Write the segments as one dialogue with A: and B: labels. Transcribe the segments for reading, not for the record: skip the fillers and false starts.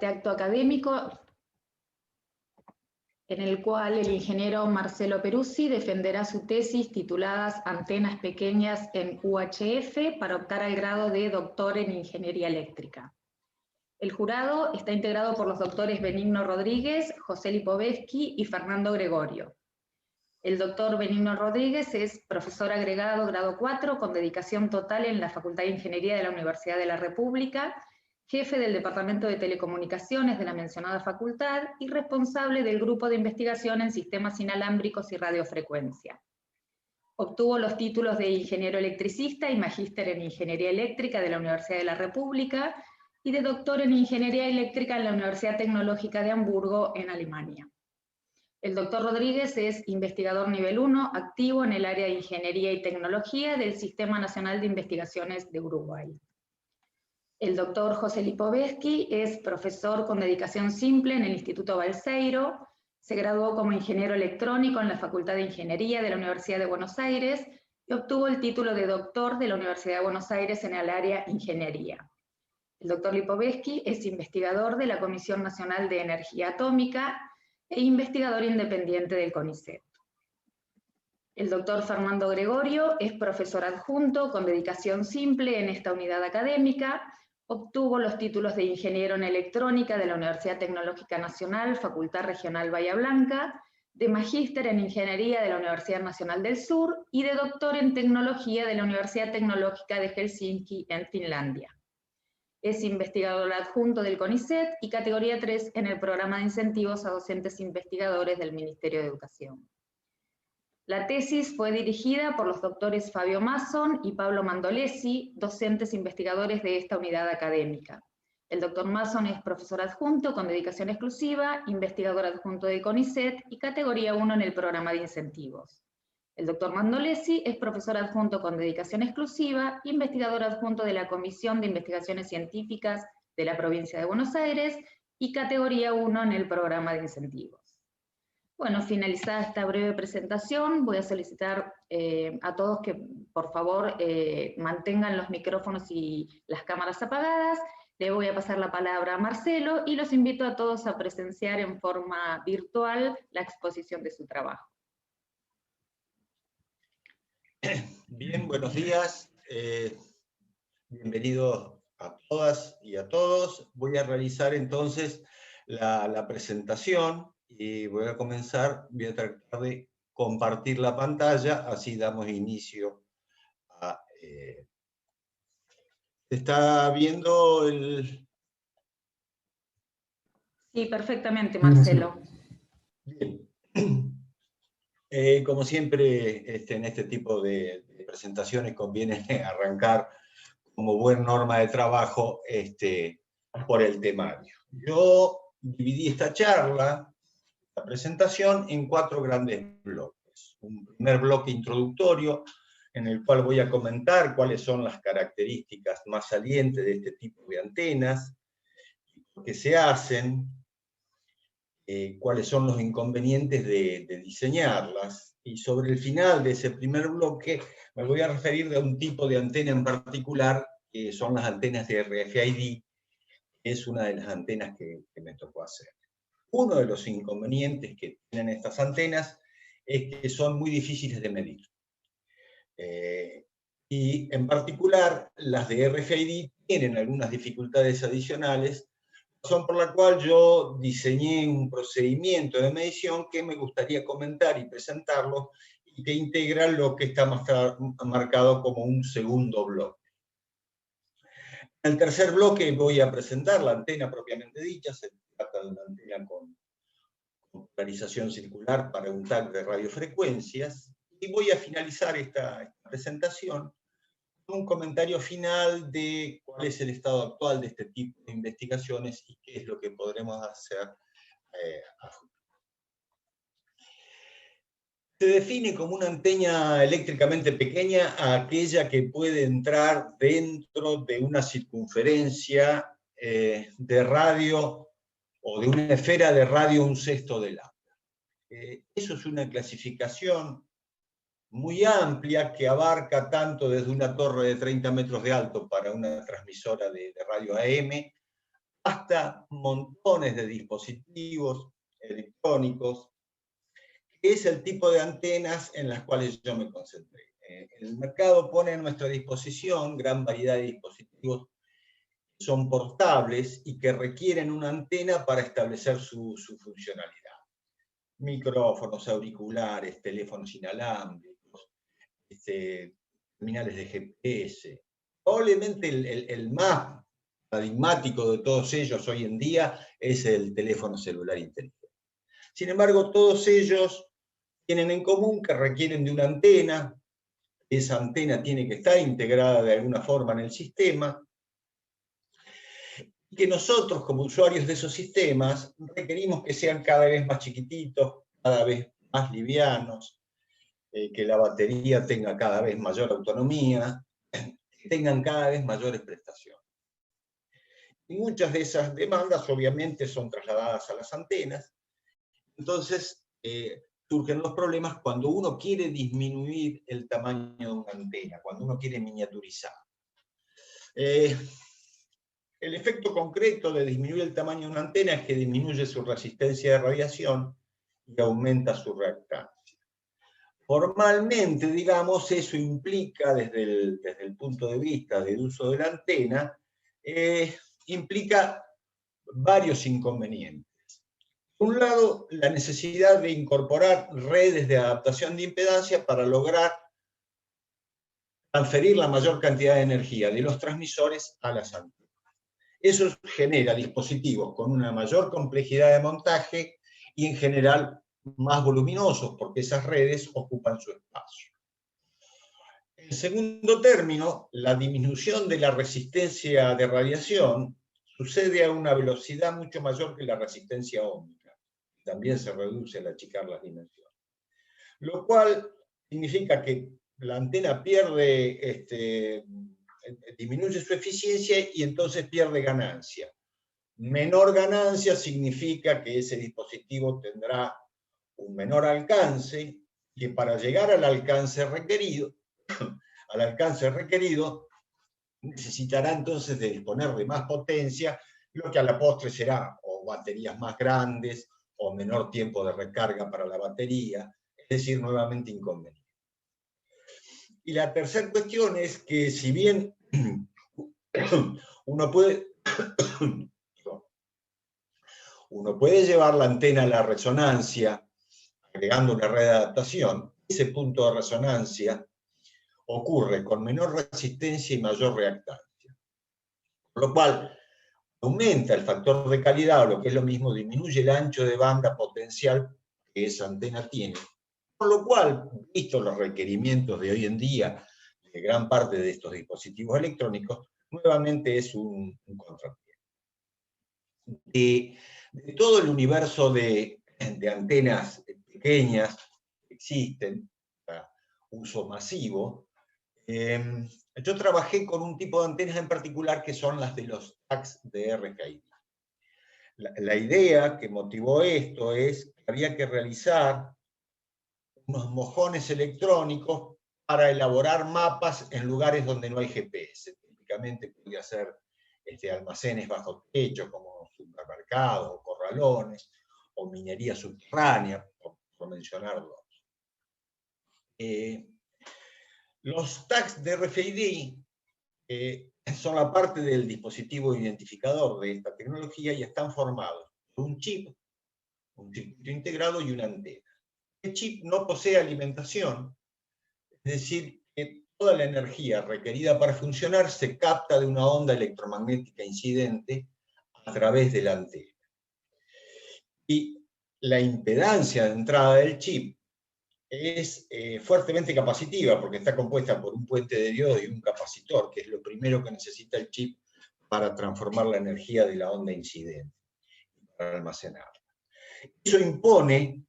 A: este acto académico en el cual el ingeniero Marcelo Peruzzi defenderá su tesis titulada Antenas pequeñas en UHF para optar al grado de doctor en Ingeniería Eléctrica. El jurado está integrado por los doctores Benigno Rodríguez, José Lipovetsky y Fernando Gregorio. El doctor Benigno Rodríguez es profesor agregado grado 4 con dedicación total en la Facultad de Ingeniería de la Universidad de la República, jefe del Departamento de Telecomunicaciones de la mencionada facultad y responsable del Grupo de Investigación en Sistemas Inalámbricos y Radiofrecuencia. Obtuvo los títulos de Ingeniero Electricista y Magíster en Ingeniería Eléctrica de la Universidad de la República y de Doctor en Ingeniería Eléctrica en la Universidad Tecnológica de Hamburgo, en Alemania. El doctor Rodríguez es investigador nivel 1, activo en el área de Ingeniería y Tecnología del Sistema Nacional de Investigaciones de Uruguay. El doctor José Lipovetsky es profesor con dedicación simple en el Instituto Balseiro, se graduó como ingeniero electrónico en la Facultad de Ingeniería de la Universidad de Buenos Aires y obtuvo el título de doctor de la Universidad de Buenos Aires en el área Ingeniería. El doctor Lipovetsky es investigador de la Comisión Nacional de Energía Atómica e investigador independiente del CONICET. El doctor Fernando Gregorio es profesor adjunto con dedicación simple en esta unidad académica, obtuvo los títulos de ingeniero en electrónica de la Universidad Tecnológica Nacional, Facultad Regional Bahía Blanca, de magíster en ingeniería de la Universidad Nacional del Sur y de doctor en tecnología de la Universidad Tecnológica de Helsinki, en Finlandia. Es investigador adjunto del CONICET y categoría 3 en el programa de incentivos a docentes investigadores del Ministerio de Educación. La tesis fue dirigida por los doctores Fabio Masson y Pablo Mandolesi, docentes investigadores de esta unidad académica. El doctor Masson es profesor adjunto con dedicación exclusiva, investigador adjunto del CONICET y categoría 1 en el programa de incentivos. El doctor Mandolesi es profesor adjunto con dedicación exclusiva, investigador adjunto de la Comisión de Investigaciones Científicas de la Provincia de Buenos Aires y categoría 1 en el programa de incentivos. Bueno, finalizada esta breve presentación, voy a solicitar a todos que por favor mantengan los micrófonos y las cámaras apagadas. Le voy a pasar la palabra a Marcelo y los invito a todos a presenciar en forma virtual la exposición de su trabajo.
B: Bien, buenos días. Bienvenidos a todas y a todos. Voy a realizar entonces la presentación y voy a tratar de compartir la pantalla, así damos inicio a... ¿Se está viendo el...?
A: Sí, perfectamente, Marcelo.
B: Bien. Como siempre, en este tipo de presentaciones conviene arrancar como buena norma de trabajo por el temario. Yo dividí esta charla, la presentación, en 4 grandes bloques. Un primer bloque introductorio, en el cual voy a comentar cuáles son las características más salientes de este tipo de antenas, qué se hacen, cuáles son los inconvenientes de diseñarlas, y sobre el final de ese primer bloque me voy a referir a un tipo de antena en particular, que son las antenas de RFID, que es una de las antenas que me tocó hacer. Uno de los inconvenientes que tienen estas antenas es que son muy difíciles de medir. Y en particular, las de RFID tienen algunas dificultades adicionales, razón por la cual yo diseñé un procedimiento de medición que me gustaría comentar y presentarlo, y que integra lo que está marcado como un segundo bloque. En el tercer bloque voy a presentar la antena propiamente dicha. Se trata de una antena con polarización circular para un tag de radiofrecuencias, y voy a finalizar esta presentación un comentario final de cuál es el estado actual de este tipo de investigaciones y qué es lo que podremos hacer a futuro. Se define como una antena eléctricamente pequeña a aquella que puede entrar dentro de una circunferencia de radio, o de una esfera de radio 1/6 de lambda. Eso es una clasificación muy amplia que abarca tanto desde una torre de 30 metros de alto para una transmisora de radio AM hasta montones de dispositivos electrónicos, que es el tipo de antenas en las cuales yo me concentré. El mercado pone a nuestra disposición gran variedad de dispositivos que son portables y que requieren una antena para establecer su funcionalidad. Micrófonos, auriculares, teléfonos inalámbricos, terminales de GPS. Probablemente el más paradigmático de todos ellos hoy en día es el teléfono celular inteligente. Sin embargo, todos ellos tienen en común que requieren de una antena. Esa antena tiene que estar integrada de alguna forma en el sistema, y que nosotros, como usuarios de esos sistemas, requerimos que sean cada vez más chiquititos, cada vez más livianos, que la batería tenga cada vez mayor autonomía, que tengan cada vez mayores prestaciones. Y muchas de esas demandas obviamente son trasladadas a las antenas. Entonces surgen los problemas cuando uno quiere disminuir el tamaño de una antena, cuando uno quiere miniaturizar. El efecto concreto de disminuir el tamaño de una antena es que disminuye su resistencia de radiación y aumenta su reactancia. Formalmente, digamos, eso implica, desde el punto de vista del uso de la antena, implica varios inconvenientes. Por un lado, la necesidad de incorporar redes de adaptación de impedancia para lograr transferir la mayor cantidad de energía de los transmisores a las antenas. Eso genera dispositivos con una mayor complejidad de montaje y en general más voluminosos, porque esas redes ocupan su espacio. En segundo término, la disminución de la resistencia de radiación sucede a una velocidad mucho mayor que la resistencia ómnica. También se reduce al achicar las dimensiones. Lo cual significa que la antena disminuye su eficiencia y entonces pierde ganancia. Menor ganancia significa que ese dispositivo tendrá un menor alcance, que para llegar al alcance requerido, necesitará entonces de disponer de más potencia, lo que a la postre será o baterías más grandes, o menor tiempo de recarga para la batería, es decir, nuevamente inconveniente. Y la tercera cuestión es que si bien uno puede llevar la antena a la resonancia agregando una red de adaptación, ese punto de resonancia ocurre con menor resistencia y mayor reactancia. Por lo cual aumenta el factor de calidad, o lo que es lo mismo, disminuye el ancho de banda potencial que esa antena tiene. Por lo cual, vistos los requerimientos de hoy en día de gran parte de estos dispositivos electrónicos, nuevamente es un contratiempo. De todo el universo de antenas pequeñas que existen para uso masivo, yo trabajé con un tipo de antenas en particular que son las de los tags de RFID. La idea que motivó esto es que había que realizar unos mojones electrónicos para elaborar mapas en lugares donde no hay GPS. Típicamente podría ser almacenes bajo techo, como supermercados o corralones, o minería subterránea, por mencionar dos. Los tags de RFID son la parte del dispositivo identificador de esta tecnología y están formados por un chip, un circuito integrado y una antena. El chip no posee alimentación, es decir, que toda la energía requerida para funcionar se capta de una onda electromagnética incidente a través de la antena. Y la impedancia de entrada del chip es fuertemente capacitiva, porque está compuesta por un puente de diodo y un capacitor, que es lo primero que necesita el chip para transformar la energía de la onda incidente, para almacenarla. Eso impone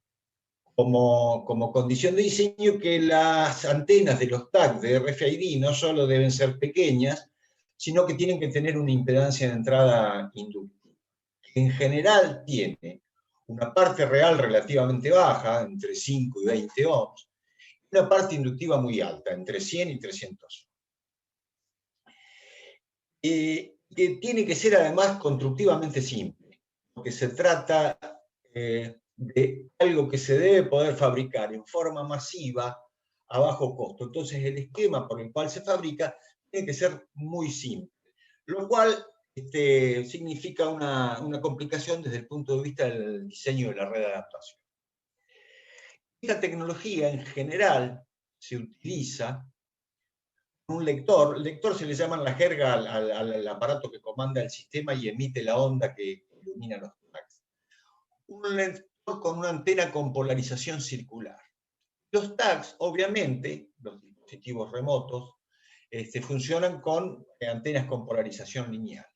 B: como condición de diseño que las antenas de los tags de RFID no solo deben ser pequeñas, sino que tienen que tener una impedancia de entrada inductiva. En general tiene una parte real relativamente baja, entre 5 y 20 ohms, y una parte inductiva muy alta, entre 100 y 300 ohms. Y que tiene que ser además constructivamente simple, porque se trata de algo que se debe poder fabricar en forma masiva a bajo costo. Entonces el esquema por el cual se fabrica tiene que ser muy simple, lo cual significa una complicación desde el punto de vista del diseño de la red de adaptación. Esta tecnología en general se utiliza con un lector. El lector se le llama en la jerga al aparato que comanda el sistema y emite la onda que ilumina los tags. Un lector con una antena con polarización circular. Los tags, obviamente, los dispositivos remotos, funcionan con antenas con polarización lineal.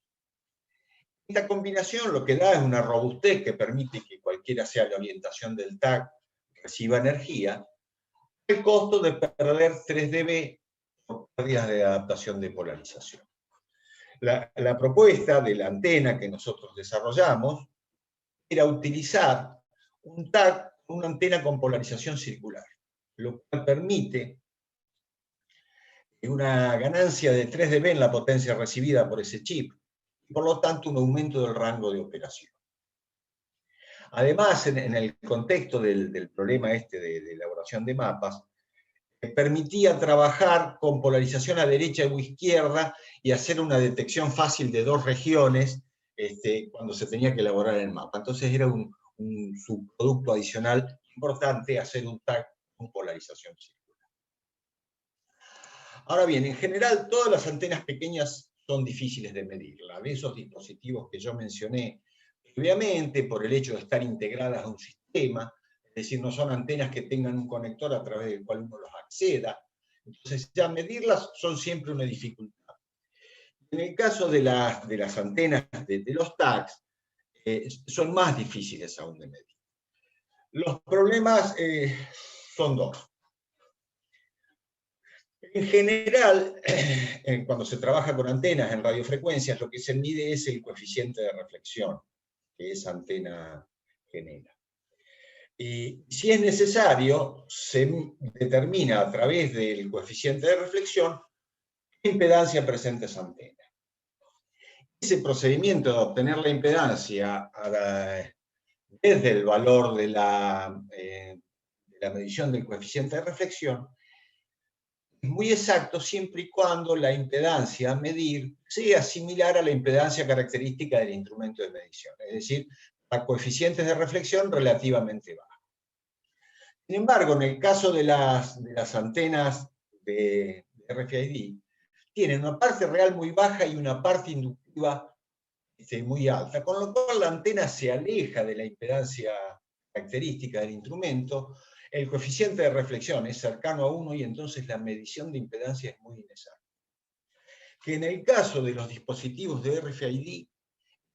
B: Esta combinación lo que da es una robustez que permite que cualquiera sea la orientación del tag reciba energía, el costo de perder 3 dB por pérdidas de adaptación de polarización. La propuesta de la antena que nosotros desarrollamos era utilizar un tag, una antena con polarización circular, lo cual permite una ganancia de 3 dB en la potencia recibida por ese chip, y por lo tanto un aumento del rango de operación. Además, en el contexto del problema de elaboración de mapas, permitía trabajar con polarización a derecha o izquierda y hacer una detección fácil de 2 regiones cuando se tenía que elaborar el mapa. Entonces era un subproducto adicional importante hacer un tag con polarización circular. Ahora bien, en general todas las antenas pequeñas son difíciles de medir. De esos dispositivos que yo mencioné previamente, por el hecho de estar integradas a un sistema, es decir, no son antenas que tengan un conector a través del cual uno los acceda. Entonces, ya medirlas son siempre una dificultad. En el caso de las antenas de los tags, son más difíciles aún de medir. Los problemas son 2. En general, cuando se trabaja con antenas en radiofrecuencias, lo que se mide es el coeficiente de reflexión que esa antena genera. Y si es necesario, se determina a través del coeficiente de reflexión qué impedancia presenta esa antena. Ese procedimiento de obtener la impedancia desde el valor de la medición del coeficiente de reflexión es muy exacto siempre y cuando la impedancia a medir sea similar a la impedancia característica del instrumento de medición, es decir, a coeficientes de reflexión relativamente bajos. Sin embargo, en el caso de las antenas de RFID, tienen una parte real muy baja y una parte inductiva muy alta, con lo cual la antena se aleja de la impedancia característica del instrumento, el coeficiente de reflexión es cercano a 1 y entonces la medición de impedancia es muy inexacta. Que en el caso de los dispositivos de RFID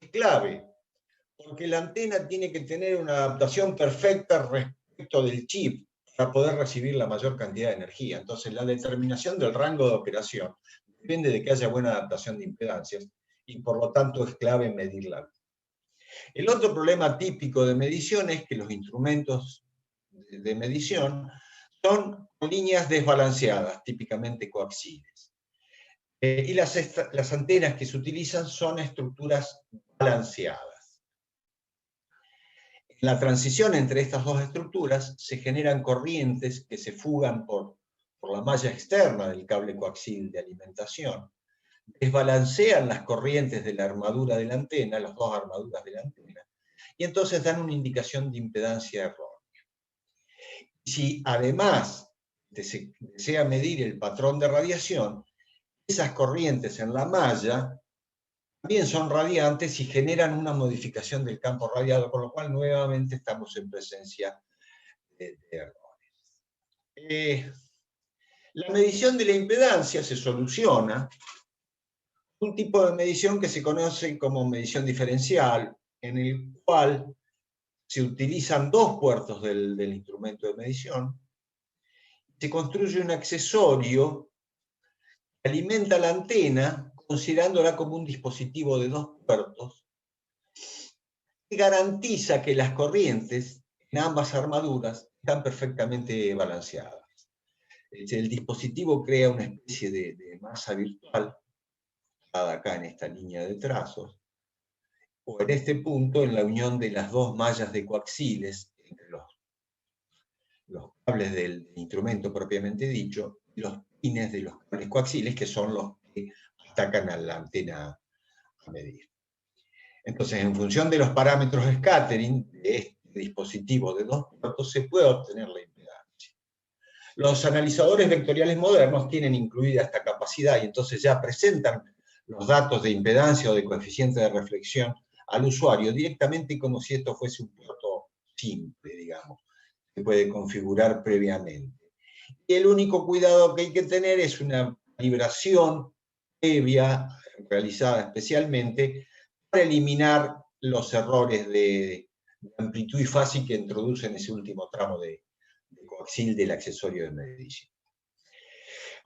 B: es clave, porque la antena tiene que tener una adaptación perfecta respecto del chip para poder recibir la mayor cantidad de energía. Entonces la determinación del rango de operación depende de que haya buena adaptación de impedancias y por lo tanto es clave medirla. El otro problema típico de medición es que los instrumentos de medición son líneas desbalanceadas, típicamente coaxiales. Y las antenas que se utilizan son estructuras balanceadas. En la transición entre estas dos estructuras se generan corrientes que se fugan por la malla externa del cable coaxial de alimentación, desbalancean las corrientes de la armadura de la antena, las dos armaduras de la antena, y entonces dan una indicación de impedancia errónea. Si además se desea medir el patrón de radiación, esas corrientes en la malla también son radiantes y generan una modificación del campo radiado, con lo cual nuevamente estamos en presencia de errores. La medición de la impedancia se soluciona con un tipo de medición que se conoce como medición diferencial, en el cual se utilizan 2 puertos del instrumento de medición, se construye un accesorio que alimenta la antena, considerándola como un dispositivo de 2 puertos, que garantiza que las corrientes en ambas armaduras están perfectamente balanceadas. El dispositivo crea una especie de masa virtual marcada acá en esta línea de trazos, o en este punto en la unión de las dos mallas de coaxiles, entre los cables del instrumento propiamente dicho, y los pines de los cables coaxiles, que son los que atacan a la antena a medir. Entonces, en función de los parámetros scattering de este dispositivo de 2 puertos, se puede obtener la impedancia. Los analizadores vectoriales modernos tienen incluida esta capacidad y entonces ya presentan los datos de impedancia o de coeficiente de reflexión al usuario directamente como si esto fuese un puerto simple, digamos, que puede configurar previamente. Y el único cuidado que hay que tener es una calibración previa, realizada especialmente, para eliminar los errores de amplitud y fase que introducen ese último tramo de coaxil del accesorio de medición.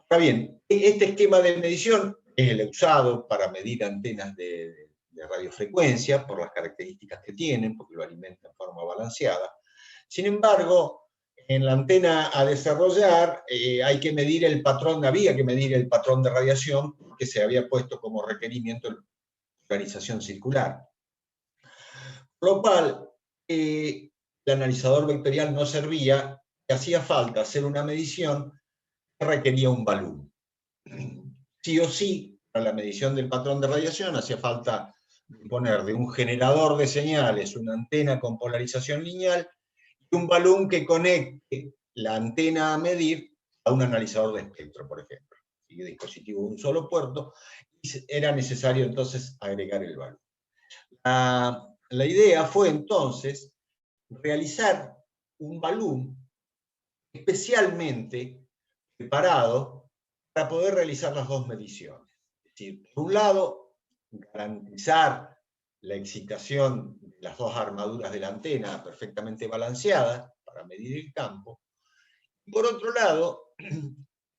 B: Ahora bien, este esquema de medición es el usado para medir antenas de radiofrecuencia, por las características que tienen, porque lo alimenta en forma balanceada. Sin embargo, en la antena a desarrollar hay que medir el patrón, había que medir el patrón de radiación, que se había puesto como requerimiento la polarización circular. Por lo cual, el analizador vectorial no servía, y hacía falta hacer una medición que requería un balún. Sí o sí, para la medición del patrón de radiación hacía falta disponer de un generador de señales, una antena con polarización lineal, y un balún que conecte la antena a medir a un analizador de espectro, por ejemplo. Y un dispositivo de un solo puerto, y era necesario entonces agregar el balún. La idea fue entonces realizar un balún especialmente preparado para poder realizar las dos mediciones. Es decir, por un lado, garantizar la excitación de las dos armaduras de la antena perfectamente balanceadas para medir el campo. Y por otro lado,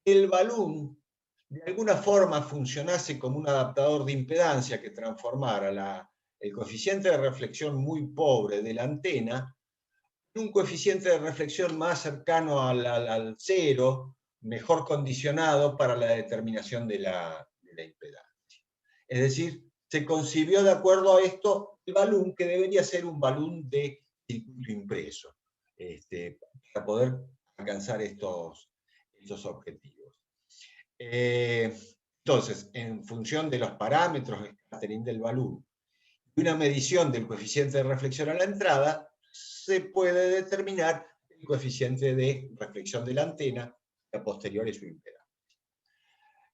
B: el balún de alguna forma funcionase como un adaptador de impedancia que transformara el coeficiente de reflexión muy pobre de la antena en un coeficiente de reflexión más cercano al cero, mejor condicionado para la determinación de la impedancia. Es decir, se concibió de acuerdo a esto el balún, que debería ser un balún de circuito impreso, para poder alcanzar estos objetivos. Entonces, en función de los parámetros de scattering del balún y una medición del coeficiente de reflexión a la entrada, se puede determinar el coeficiente de reflexión de la antena y a posteriori su impedancia.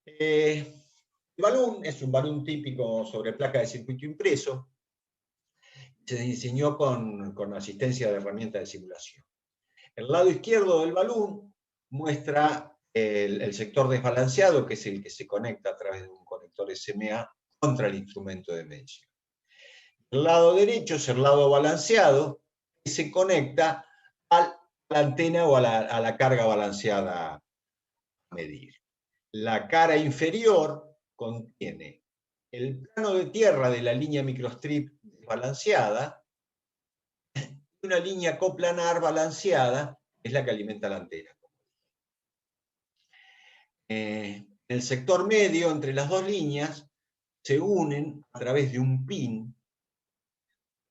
B: El balún es un balún típico sobre placa de circuito impreso. Se diseñó con asistencia de herramientas de simulación. El lado izquierdo del balún muestra el sector desbalanceado, que es el que se conecta a través de un conector SMA contra el instrumento de medición. El lado derecho es el lado balanceado, que se conecta a la antena o a la carga balanceada a medir. La cara inferior contiene el plano de tierra de la línea microstrip desbalanceada y una línea coplanar balanceada, que es la que alimenta la antena. En el sector medio, entre las dos líneas, se unen a través de un pin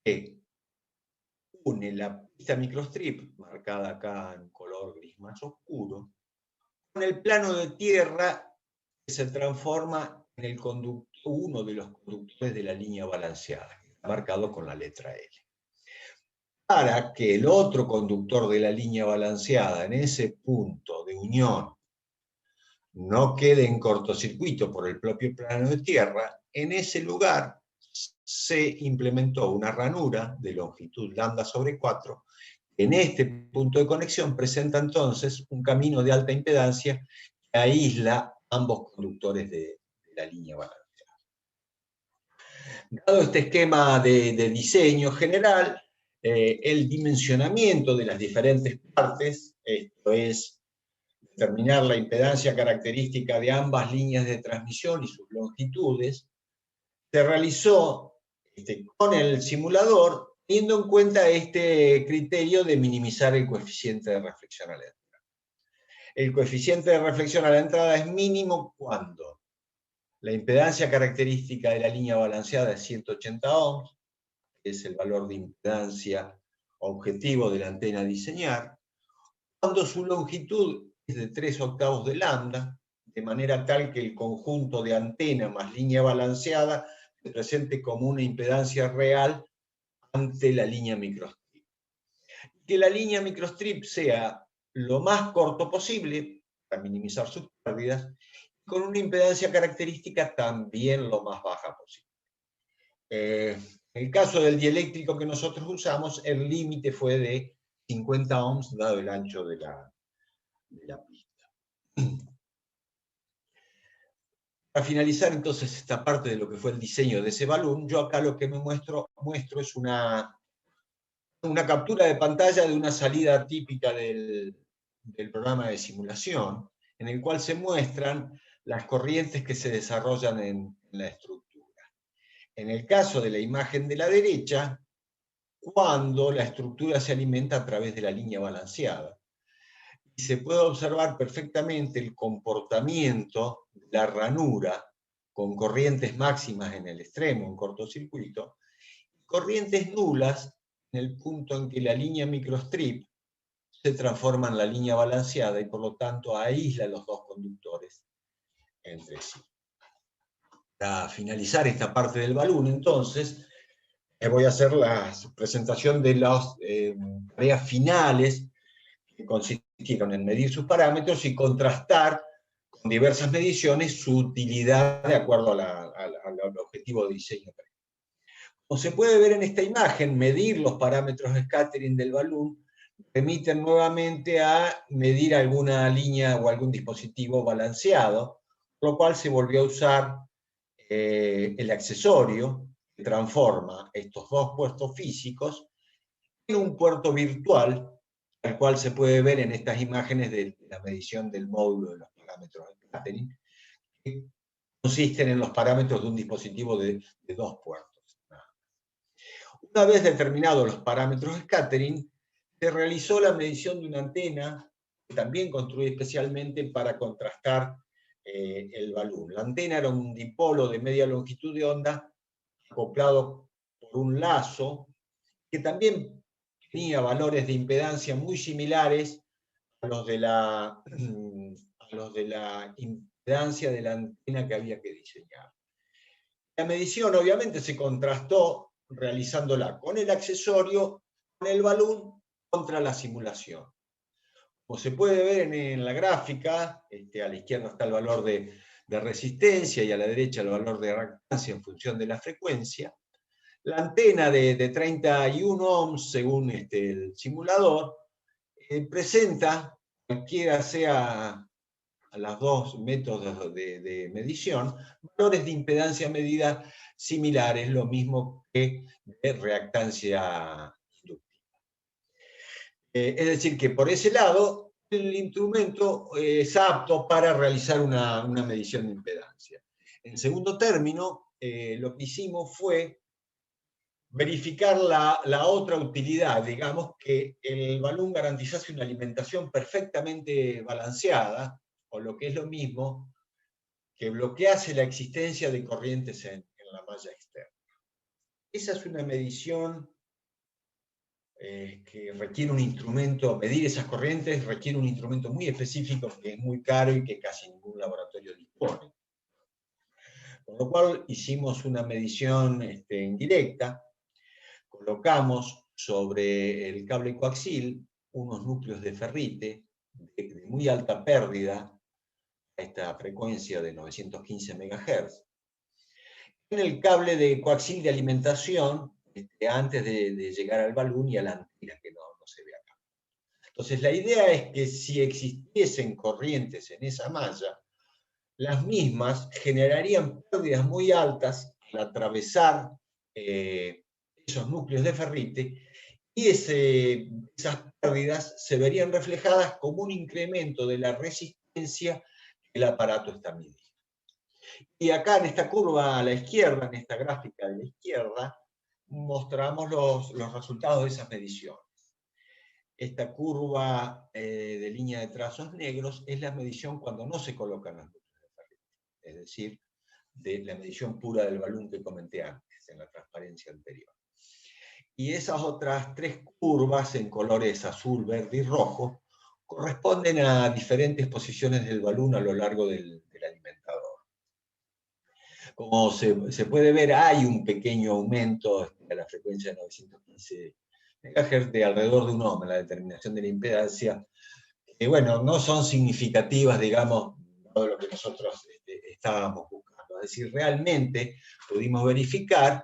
B: que une la pista microstrip, marcada acá en color gris más oscuro, con el plano de tierra que se transforma en el conductor, uno de los conductores de la línea balanceada, marcado con la letra L. Para que el otro conductor de la línea balanceada en ese punto de unión no quede en cortocircuito por el propio plano de tierra, en ese lugar se implementó una ranura de longitud λ/4. En este punto de conexión presenta entonces un camino de alta impedancia que aísla ambos conductores de la línea balanceada. Dado este esquema de diseño general, el dimensionamiento de las diferentes partes, esto es, determinar la impedancia característica de ambas líneas de transmisión y sus longitudes, se realizó con el simulador, teniendo en cuenta este criterio de minimizar el coeficiente de reflexión a la entrada. El coeficiente de reflexión a la entrada es mínimo cuando La impedancia característica de la línea balanceada es 180 ohms, que es el valor de impedancia objetivo de la antena a diseñar, cuando su longitud es de 3 octavos de lambda, de manera tal que el conjunto de antena más línea balanceada se presente como una impedancia real ante la línea microstrip. Que la línea microstrip sea lo más corto posible, para minimizar sus pérdidas, con una impedancia característica también lo más baja posible. En el caso del dieléctrico que nosotros usamos, el límite fue de 50 ohms, dado el ancho de la pista. Para finalizar entonces esta parte de lo que fue el diseño de ese balón, yo acá lo que me muestro es una captura de pantalla de una salida típica del programa de simulación, en el cual se muestran las corrientes que se desarrollan en la estructura. En el caso de la imagen de la derecha, cuando la estructura se alimenta a través de la línea balanceada. Y se puede observar perfectamente el comportamiento de la ranura con corrientes máximas en el extremo, en cortocircuito, y corrientes nulas en el punto en que la línea microstrip se transforma en la línea balanceada y por lo tanto aísla los dos conductores entre sí. Para finalizar esta parte del balón, entonces, voy a hacer la presentación de las tareas finales, que consistieron en medir sus parámetros y contrastar con diversas mediciones su utilidad de acuerdo al objetivo de diseño. Como se puede ver en esta imagen, medir los parámetros de scattering del balón remiten nuevamente a medir alguna línea o algún dispositivo balanceado, por lo cual se volvió a usar el accesorio que transforma estos dos puertos físicos en un puerto virtual, al cual se puede ver en estas imágenes de la medición del módulo de los parámetros de scattering, que consisten en los parámetros de un dispositivo de dos puertos. Una vez determinados los parámetros de scattering, se realizó la medición de una antena, que también construí especialmente para contrastar el balón. La antena era un dipolo de media longitud de onda acoplado por un lazo, que también tenía valores de impedancia muy similares a los de la impedancia de la antena que había que diseñar. La medición obviamente se contrastó realizándola con el accesorio, con el balón, contra la simulación. Como se puede ver en la gráfica, a la izquierda está el valor de resistencia y a la derecha el valor de reactancia en función de la frecuencia. La antena de 31 ohms, según el simulador, presenta, cualquiera sea a los dos métodos de medición, valores de impedancia medida similares, lo mismo que de reactancia inductiva. Es decir, que por ese lado, el instrumento es apto para realizar una medición de impedancia. En segundo término, lo que hicimos fue verificar la otra utilidad, digamos, que el balón garantizase una alimentación perfectamente balanceada, o lo que es lo mismo, que bloquease la existencia de corrientes en la malla externa. Esa es una medición que requiere un instrumento, medir esas corrientes requiere un instrumento muy específico que es muy caro y que casi ningún laboratorio dispone. Con lo cual hicimos una medición indirecta, colocamos sobre el cable coaxil unos núcleos de ferrite de muy alta pérdida a esta frecuencia de 915 MHz. En el cable de coaxil de alimentación, antes de llegar al balón y a la antena, que no se ve acá. Entonces la idea es que si existiesen corrientes en esa malla, las mismas generarían pérdidas muy altas al atravesar esos núcleos de ferrite, y esas pérdidas se verían reflejadas como un incremento de la resistencia que el aparato está midiendo. Y acá en esta curva a la izquierda, en esta gráfica de la izquierda, mostramos los resultados de esas mediciones. Esta curva de línea de trazos negros es la medición cuando no se colocan las núcleos de ferrite. Es decir, de la medición pura del balón que comenté antes, en la transparencia anterior. Y esas otras 3 curvas en colores azul, verde y rojo corresponden a diferentes posiciones del balón a lo largo del alimentador. Como se puede ver, hay un pequeño aumento de la frecuencia de 915 MHz de alrededor de 1 ohm en la determinación de la impedancia, que bueno, no son significativas, digamos, de lo que nosotros estábamos buscando. Es decir, realmente pudimos verificar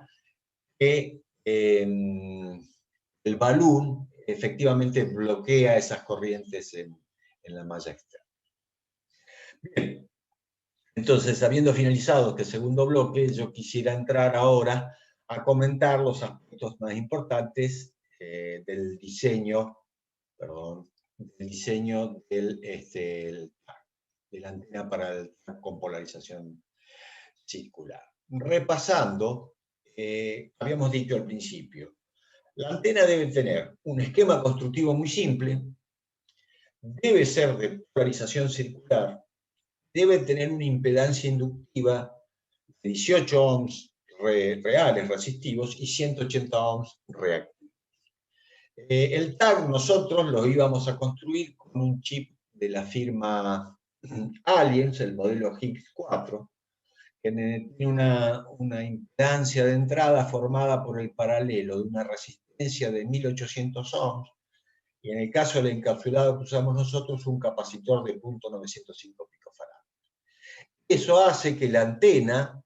B: que el balón efectivamente bloquea esas corrientes en la malla externa. Bien. Entonces, habiendo finalizado este segundo bloque, yo quisiera entrar ahora a comentar los aspectos más importantes del diseño, de la antena con polarización circular. Repasando, habíamos dicho al principio, la antena debe tener un esquema constructivo muy simple, debe ser de polarización circular, debe tener una impedancia inductiva de 18 ohms reales resistivos y 180 ohms reactivos. El TAG nosotros lo íbamos a construir con un chip de la firma Aliens, el modelo Higgs 4, que tiene una impedancia de entrada formada por el paralelo de una resistencia de 1800 ohms, y en el caso del encapsulado que usamos nosotros, un capacitor de 0.905 picofarads. Eso hace que la antena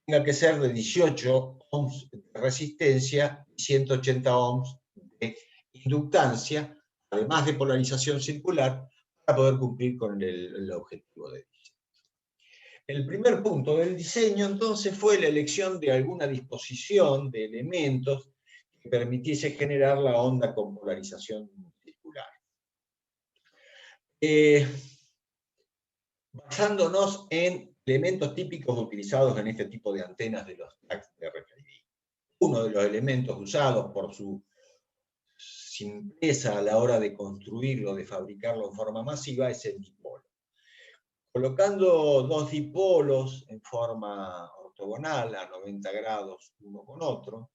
B: tenga que ser de 18 ohms de resistencia y 180 ohms de inductancia, además de polarización circular, para poder cumplir con el objetivo de diseño. El primer punto del diseño, entonces, fue la elección de alguna disposición de elementos que permitiese generar la onda con polarización circular. Basándonos en elementos típicos utilizados en este tipo de antenas de los tags de RFID. Uno de los elementos usados por su simpleza a la hora de construirlo, de fabricarlo en forma masiva, es el dipolo. Colocando 2 dipolos en forma ortogonal a 90 grados uno con otro,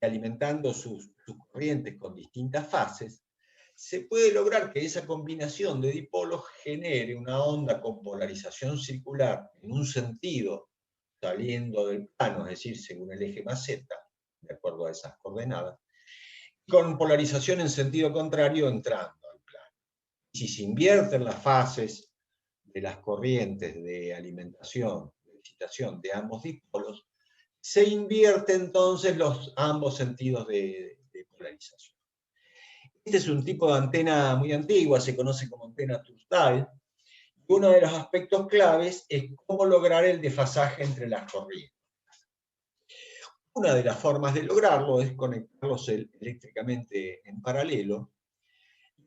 B: alimentando sus corrientes con distintas fases, se puede lograr que esa combinación de dipolos genere una onda con polarización circular en un sentido saliendo del plano, es decir, según el eje más z, de acuerdo a esas coordenadas, y con polarización en sentido contrario entrando al plano. Si se invierten las fases de las corrientes de alimentación, de excitación de ambos dipolos, se invierte entonces ambos sentidos de polarización. Este es un tipo de antena muy antigua, se conoce como antena Turtal. Uno de los aspectos claves es cómo lograr el desfasaje entre las corrientes. Una de las formas de lograrlo es conectarlos eléctricamente en paralelo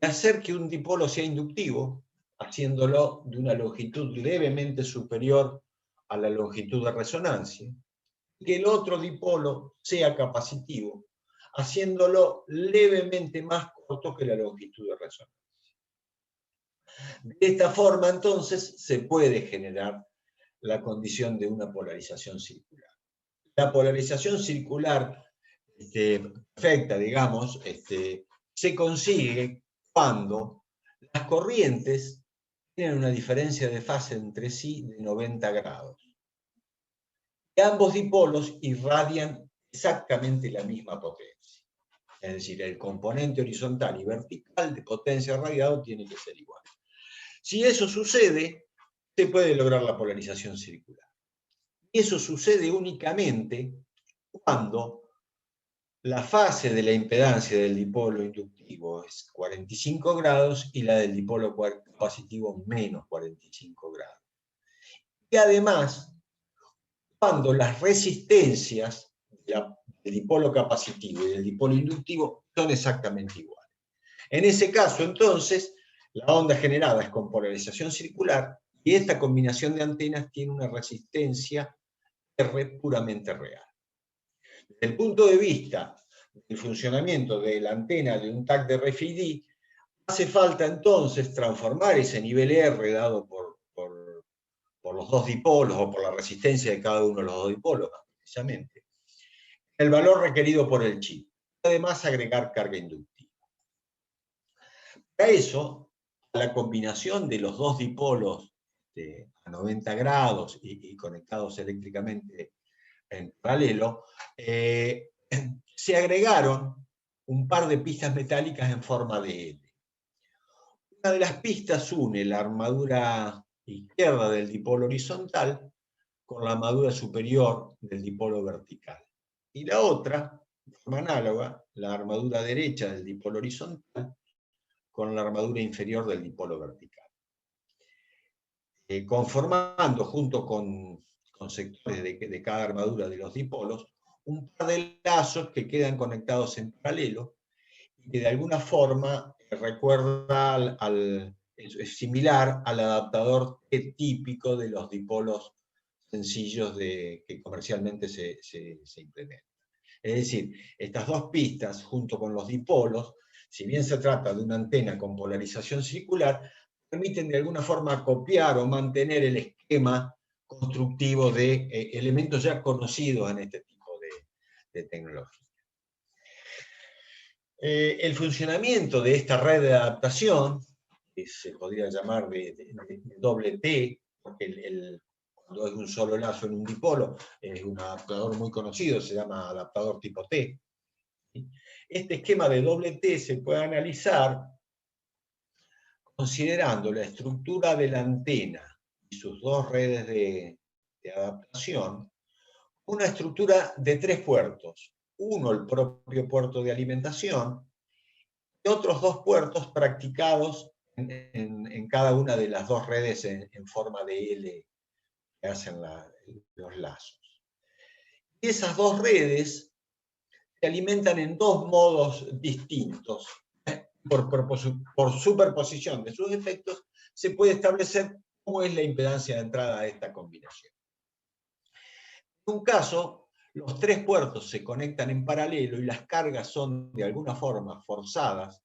B: y hacer que un dipolo sea inductivo, haciéndolo de una longitud levemente superior a la longitud de resonancia, y que el otro dipolo sea capacitivo, haciéndolo levemente más corto que la longitud de resonancia. De esta forma, entonces, se puede generar la condición de una polarización circular. La polarización circular perfecta, digamos, se consigue cuando las corrientes tienen una diferencia de fase entre sí de 90 grados. Y ambos dipolos irradian exactamente la misma potencia. Es decir, el componente horizontal y vertical de potencia radiado tiene que ser igual. Si eso sucede, se puede lograr la polarización circular. Y eso sucede únicamente cuando la fase de la impedancia del dipolo inductivo es 45 grados y la del dipolo capacitivo menos 45 grados. Y además, cuando las resistencias del dipolo capacitivo y del dipolo inductivo son exactamente iguales. En ese caso, entonces, la onda generada es con polarización circular y esta combinación de antenas tiene una resistencia R puramente real. Desde el punto de vista del funcionamiento de la antena de un tag de RFID, hace falta entonces transformar ese nivel R dado por por los dos dipolos o por la resistencia de cada uno de los dos dipolos, precisamente, el valor requerido por el chip. Además, agregar carga inductiva. Para eso, la combinación de los dos dipolos a 90 grados y conectados eléctricamente en paralelo, se agregaron un par de pistas metálicas en forma de L. Una de las pistas une la armadura izquierda del dipolo horizontal con la armadura superior del dipolo vertical. Y la otra, de forma análoga, la armadura derecha del dipolo horizontal con la armadura inferior del dipolo vertical. Conformando, junto con sectores de cada armadura de los dipolos, un par de lazos que quedan conectados en paralelo y que de alguna forma recuerda es similar al adaptador T típico de los dipolos sencillos que comercialmente se implementan. Es decir, estas dos pistas, junto con los dipolos, si bien se trata de una antena con polarización circular, permiten de alguna forma copiar o mantener el esquema constructivo de elementos ya conocidos en este tipo de tecnología. El funcionamiento de esta red de adaptación, que se podría llamar de doble T, porque cuando es un solo lazo en un dipolo, es un adaptador muy conocido, se llama adaptador tipo T. Este esquema de doble T se puede analizar considerando la estructura de la antena y sus dos redes de adaptación, una estructura de 3 puertos. Uno, el propio puerto de alimentación, y otros 2 puertos practicados en cada una de las dos redes en forma de L que hacen los lazos. Y esas dos redes se alimentan en dos modos distintos. Por superposición de sus efectos, se puede establecer cómo es la impedancia de entrada a esta combinación. En un caso, los 3 puertos se conectan en paralelo y las cargas son de alguna forma forzadas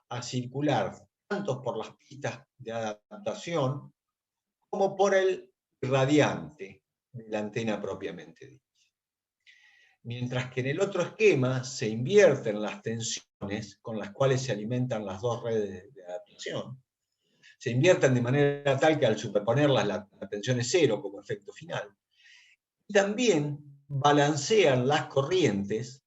B: a circular tanto por las pistas de adaptación como por el irradiante de la antena propiamente dicha. Mientras que en el otro esquema se invierten las tensiones con las cuales se alimentan las dos redes de adaptación. Se invierten de manera tal que al superponerlas la tensión es cero como efecto final. Y también balancean las corrientes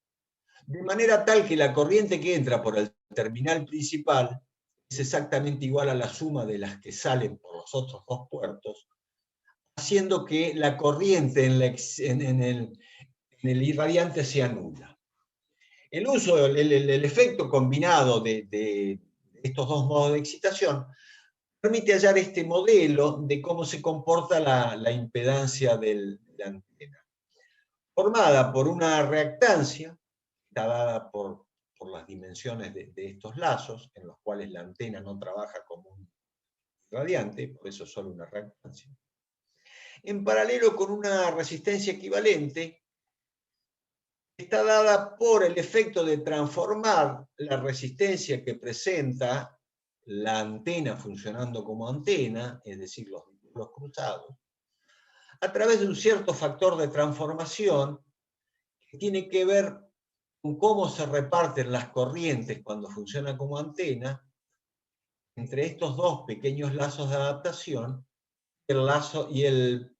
B: de manera tal que la corriente que entra por el terminal principal es exactamente igual a la suma de las que salen por los otros dos puertos, haciendo que la corriente en el irradiante sea nula. El uso, el efecto combinado de estos dos modos de excitación permite hallar este modelo de cómo se comporta la impedancia de la antena. Formada por una reactancia, está dada por las dimensiones de estos lazos, en los cuales la antena no trabaja como un irradiante, por eso es solo una reactancia. En paralelo con una resistencia equivalente, está dada por el efecto de transformar la resistencia que presenta la antena funcionando como antena, es decir, los dipolos cruzados, a través de un cierto factor de transformación que tiene que ver con cómo se reparten las corrientes cuando funciona como antena entre estos dos pequeños lazos de adaptación, el lazo y el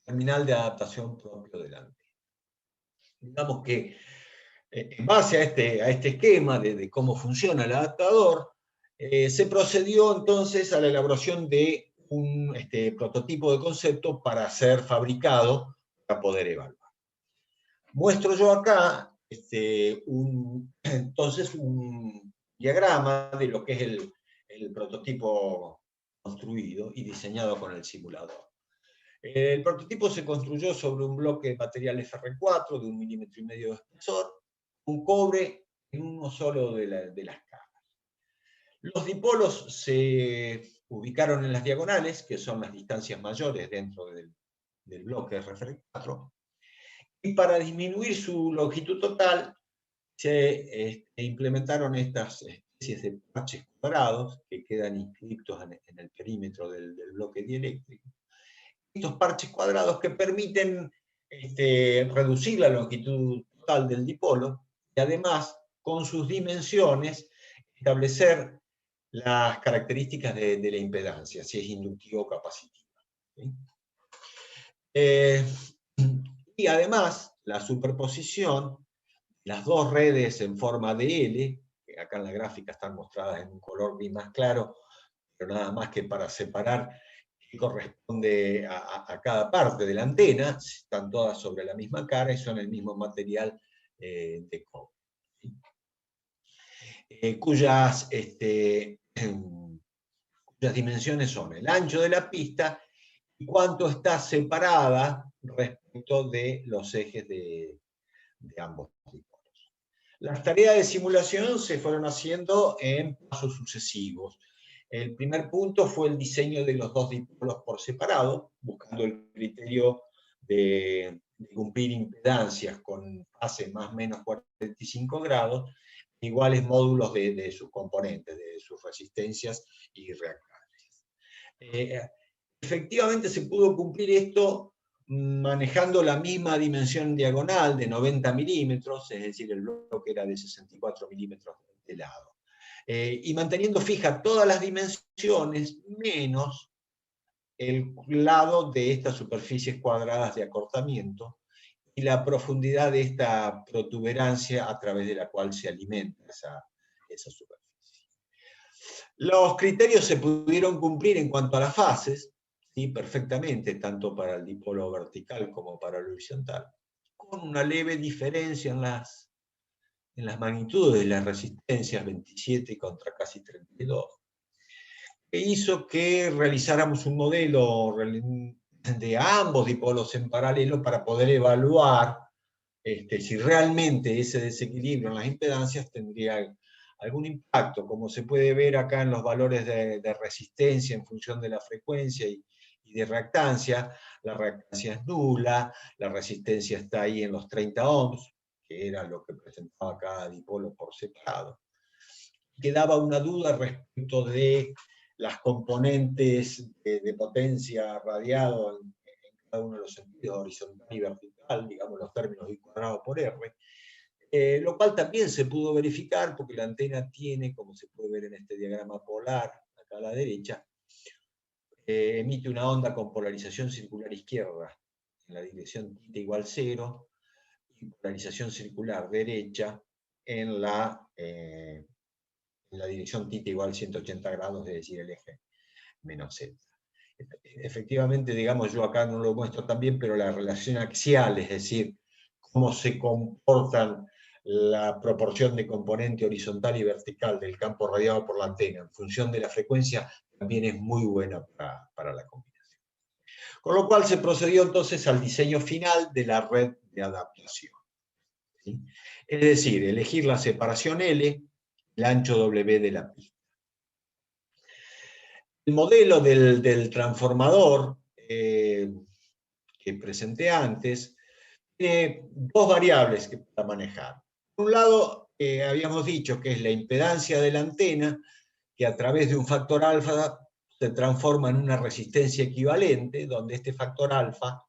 B: terminal de adaptación propio de la antena. Digamos que en base a este esquema de cómo funciona el adaptador, se procedió entonces a la elaboración de un prototipo de concepto para ser fabricado para poder evaluar. Muestro yo acá entonces un diagrama de lo que es el prototipo construido y diseñado con el simulador. El prototipo se construyó sobre un bloque de material FR4 de 1,5 milímetros de espesor, un cobre en uno solo de las caras. Los dipolos se ubicaron en las diagonales, que son las distancias mayores dentro del bloque FR4, y para disminuir su longitud total se implementaron estas especies de parches cuadrados que quedan inscriptos en el perímetro del bloque dieléctrico, estos parches cuadrados que permiten reducir la longitud total del dipolo y además, con sus dimensiones, establecer las características de la impedancia, si es inductiva o capacitiva. ¿Sí? Y además, la superposición, las dos redes en forma de L, que acá en la gráfica están mostradas en un color gris más claro, pero nada más que para separar qué corresponde a cada parte de la antena, están todas sobre la misma cara y son el mismo material de cobre. Cuyas dimensiones son el ancho de la pista y cuánto está separada respecto de los ejes de ambos dipolos. Las tareas de simulación se fueron haciendo en pasos sucesivos. El primer punto fue el diseño de los dos dipolos por separado, buscando el criterio de cumplir impedancias con fase más o menos 45 grados, iguales módulos de sus componentes, de sus resistencias y reactancias. Efectivamente se pudo cumplir esto manejando la misma dimensión diagonal de 90 milímetros, es decir, el bloque era de 64 milímetros de lado. Y manteniendo fijas todas las dimensiones, menos el lado de estas superficies cuadradas de acortamiento y la profundidad de esta protuberancia a través de la cual se alimenta esa superficie. Los criterios se pudieron cumplir en cuanto a las fases, ¿sí? Perfectamente, tanto para el dipolo vertical como para el horizontal, con una leve diferencia en las magnitudes de las resistencias, 27 contra casi 32, que hizo que realizáramos un modelo de ambos dipolos en paralelo para poder evaluar si realmente ese desequilibrio en las impedancias tendría algún impacto, como se puede ver acá en los valores de resistencia en función de la frecuencia y de reactancia. La reactancia es nula, la resistencia está ahí en los 30 ohms, que era lo que presentaba cada dipolo por separado. Quedaba una duda respecto de las componentes de potencia radiado en cada uno de los sentidos, horizontal y vertical, digamos los términos I cuadrado por R, lo cual también se pudo verificar porque la antena tiene, como se puede ver en este diagrama polar, acá a la derecha, emite una onda con polarización circular izquierda en la dirección θ igual 0 y polarización circular derecha en la dirección θ igual 180 grados, es decir, el eje menos z. Efectivamente, digamos, yo acá no lo muestro también, pero la relación axial, es decir, cómo se comportan la proporción de componente horizontal y vertical del campo radiado por la antena en función de la frecuencia, también es muy buena para la combinación. Con lo cual se procedió entonces al diseño final de la red de adaptación. ¿Sí? Es decir, elegir la separación L, el ancho W de la pista. El modelo del transformador que presenté antes tiene dos variables que para manejar. Por un lado, habíamos dicho que es la impedancia de la antena, que a través de un factor alfa se transforma en una resistencia equivalente, donde este factor alfa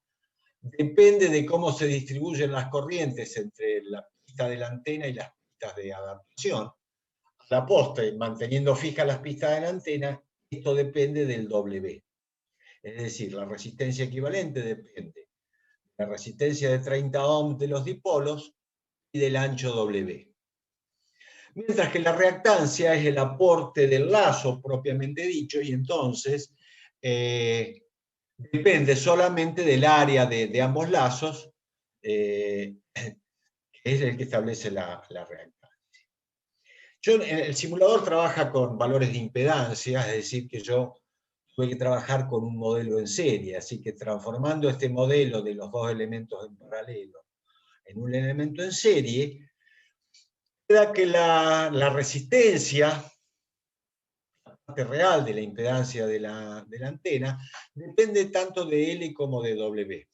B: depende de cómo se distribuyen las corrientes entre la pista de la antena y las pistas de adaptación. A la postre, manteniendo fijas las pistas de la antena, esto depende del W. Es decir, la resistencia equivalente depende de la resistencia de 30 ohms de los dipolos y del ancho W. Mientras que la reactancia es el aporte del lazo propiamente dicho, y entonces depende solamente del área de ambos lazos, que es el que establece la reactancia. El simulador trabaja con valores de impedancia, es decir, que yo tuve que trabajar con un modelo en serie, así que transformando este modelo de los dos elementos en paralelo en un elemento en serie, queda que la resistencia, la parte real de la impedancia de la antena, depende tanto de L como de W,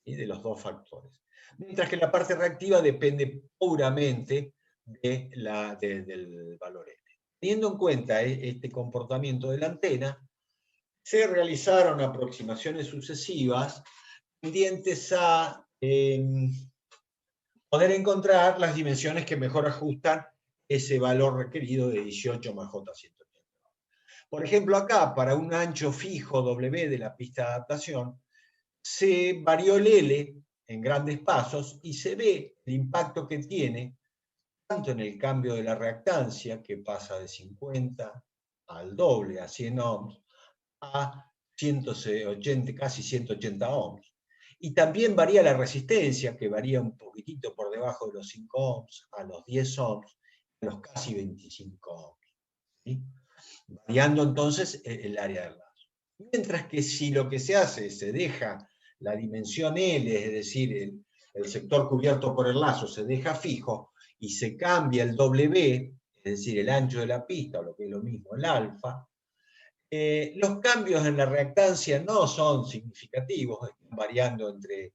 B: y de los dos factores. Mientras que la parte reactiva depende puramente del valor L. Teniendo en cuenta este comportamiento de la antena, se realizaron aproximaciones sucesivas tendientes a poder encontrar las dimensiones que mejor ajustan ese valor requerido de 18 más J180. Por ejemplo, acá, para un ancho fijo W de la pista de adaptación, se varió el L en grandes pasos y se ve el impacto que tiene tanto en el cambio de la reactancia, que pasa de 50 al doble, a 100 ohms, a 180, casi 180 ohms. Y también varía la resistencia, que varía un poquitito por debajo de los 5 ohms, a los 10 ohms, a los casi 25 ohms. ¿Sí? Variando entonces el área del lazo. Mientras que si lo que se hace es se deja la dimensión L, es decir, el sector cubierto por el lazo se deja fijo y se cambia el W, es decir, el ancho de la pista, o lo que es lo mismo, el alfa, los cambios en la reactancia no son significativos, están variando entre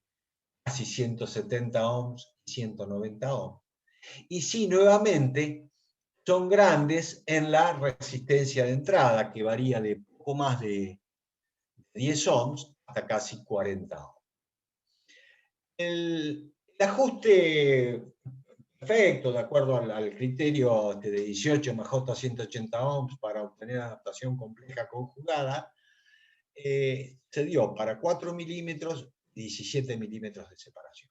B: casi 170 ohms y 190 ohms. Y sí, nuevamente, son grandes en la resistencia de entrada, que varía de poco más de 10 ohms hasta casi 40 ohms. El ajuste perfecto, de acuerdo al criterio de 18 más J180 ohms para obtener adaptación compleja conjugada, se dio para 4 milímetros y 17 milímetros de separación.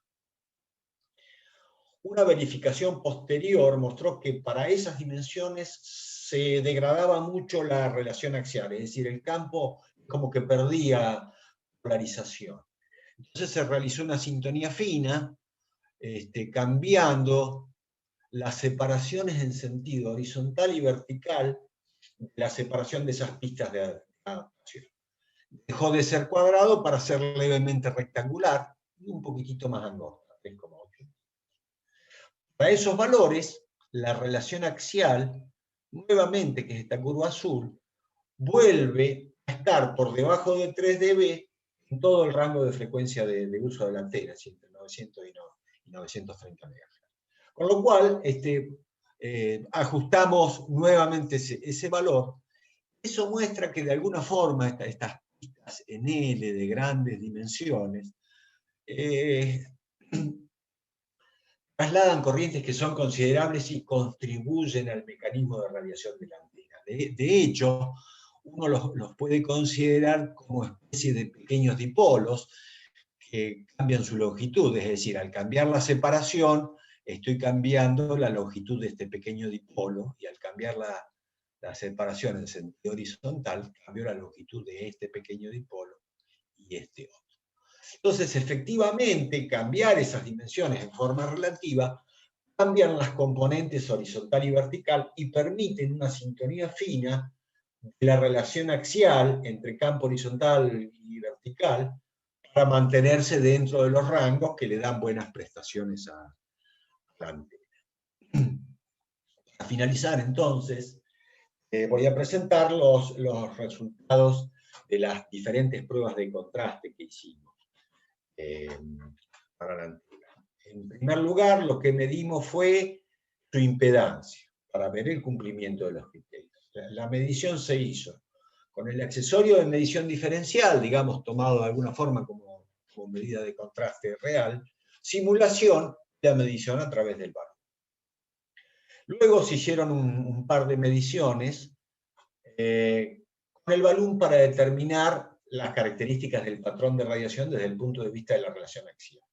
B: Una verificación posterior mostró que para esas dimensiones se degradaba mucho la relación axial, es decir, el campo como que perdía polarización. Entonces se realizó una sintonía fina, cambiando las separaciones en sentido horizontal y vertical, la separación de esas pistas de adaptación. Dejó de ser cuadrado para ser levemente rectangular y un poquitito más angosta, 3,8. Para esos valores, la relación axial, nuevamente, que es esta curva azul, vuelve a estar por debajo de 3 dB en todo el rango de frecuencia de uso de la antena, entre 900 y 930 MHz. Con lo cual, ajustamos nuevamente ese valor. Eso muestra que de alguna forma estas pistas en L de grandes dimensiones trasladan corrientes que son considerables y contribuyen al mecanismo de radiación de la antena. De hecho, uno los puede considerar como especie de pequeños dipolos que cambian su longitud, es decir, al cambiar la separación, estoy cambiando la longitud de este pequeño dipolo, y al cambiar la separación en sentido horizontal, cambio la longitud de este pequeño dipolo y este otro. Entonces, efectivamente, cambiar esas dimensiones en forma relativa cambian las componentes horizontal y vertical y permiten una sintonía fina de la relación axial entre campo horizontal y vertical para mantenerse dentro de los rangos que le dan buenas prestaciones a la antena. Para finalizar, entonces, voy a presentar los resultados de las diferentes pruebas de contraste que hicimos para la antena. En primer lugar, lo que medimos fue su impedancia, para ver el cumplimiento de los criterios. La medición se hizo con el accesorio de medición diferencial, digamos, tomado de alguna forma como medida de contraste real, simulación de la medición a través del balón. Luego se hicieron un par de mediciones con el balón para determinar las características del patrón de radiación desde el punto de vista de la relación axial.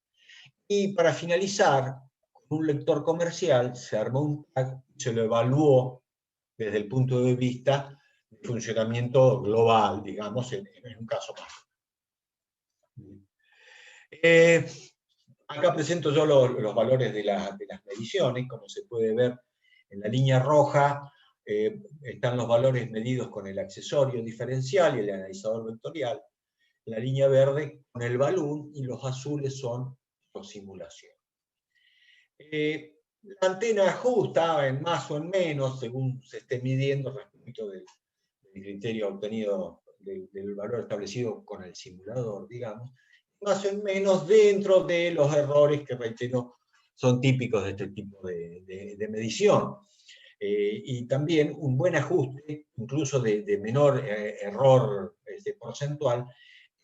B: Y para finalizar, con un lector comercial se armó un tag y se lo evaluó desde el punto de vista de funcionamiento global, digamos, en un caso más. Acá presento yo los valores de las mediciones. Como se puede ver en la línea roja, están los valores medidos con el accesorio diferencial y el analizador vectorial. En la línea verde con el balón, y los azules son por simulación. La antena ajusta en más o en menos según se esté midiendo respecto del criterio obtenido, del valor establecido con el simulador, digamos, más o menos dentro de los errores que, reitero, son típicos de este tipo de medición. y también un buen ajuste, incluso de menor error porcentual,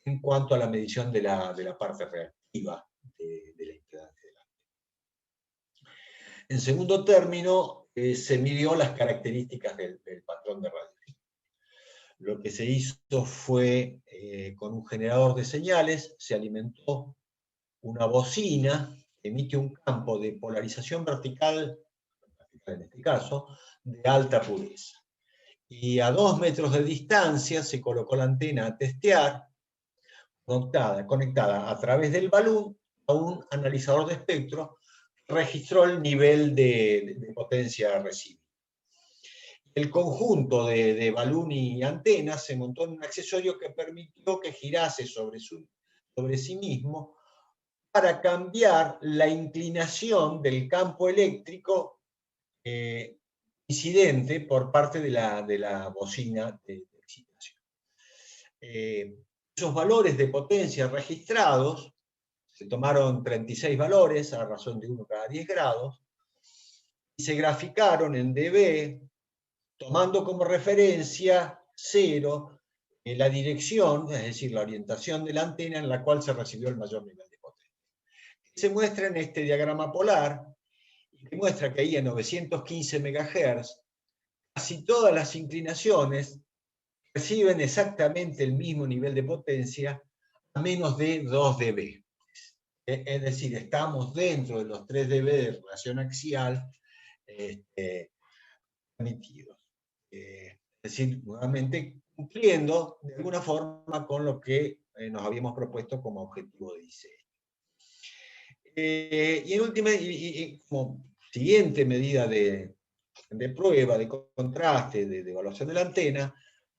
B: en cuanto a la medición de la parte reactiva de la impedancia del antena. En segundo término, se midió las características del patrón de radiación. Lo que se hizo fue, con un generador de señales, se alimentó una bocina que emite un campo de polarización vertical, en este caso, de alta pureza. Y a 2 metros de distancia se colocó la antena a testear, conectada a través del balún a un analizador de espectro que registró el nivel de potencia recibida. El conjunto de balún y antena se montó en un accesorio que permitió que girase sobre sí mismo para cambiar la inclinación del campo eléctrico incidente por parte de la bocina de excitación. Esos valores de potencia registrados, se tomaron 36 valores a razón de 1 cada 10 grados, y se graficaron en dB, tomando como referencia 0 la dirección, es decir, la orientación de la antena en la cual se recibió el mayor nivel de potencia. Se muestra en este diagrama polar, que muestra que ahí a 915 MHz, casi todas las inclinaciones reciben exactamente el mismo nivel de potencia a menos de 2 dB. Es decir, estamos dentro de los 3 dB de relación axial permitidos. Es decir, nuevamente cumpliendo de alguna forma con lo que nos habíamos propuesto como objetivo de diseño. Y en última, como siguiente medida de prueba, de contraste, de evaluación de la antena,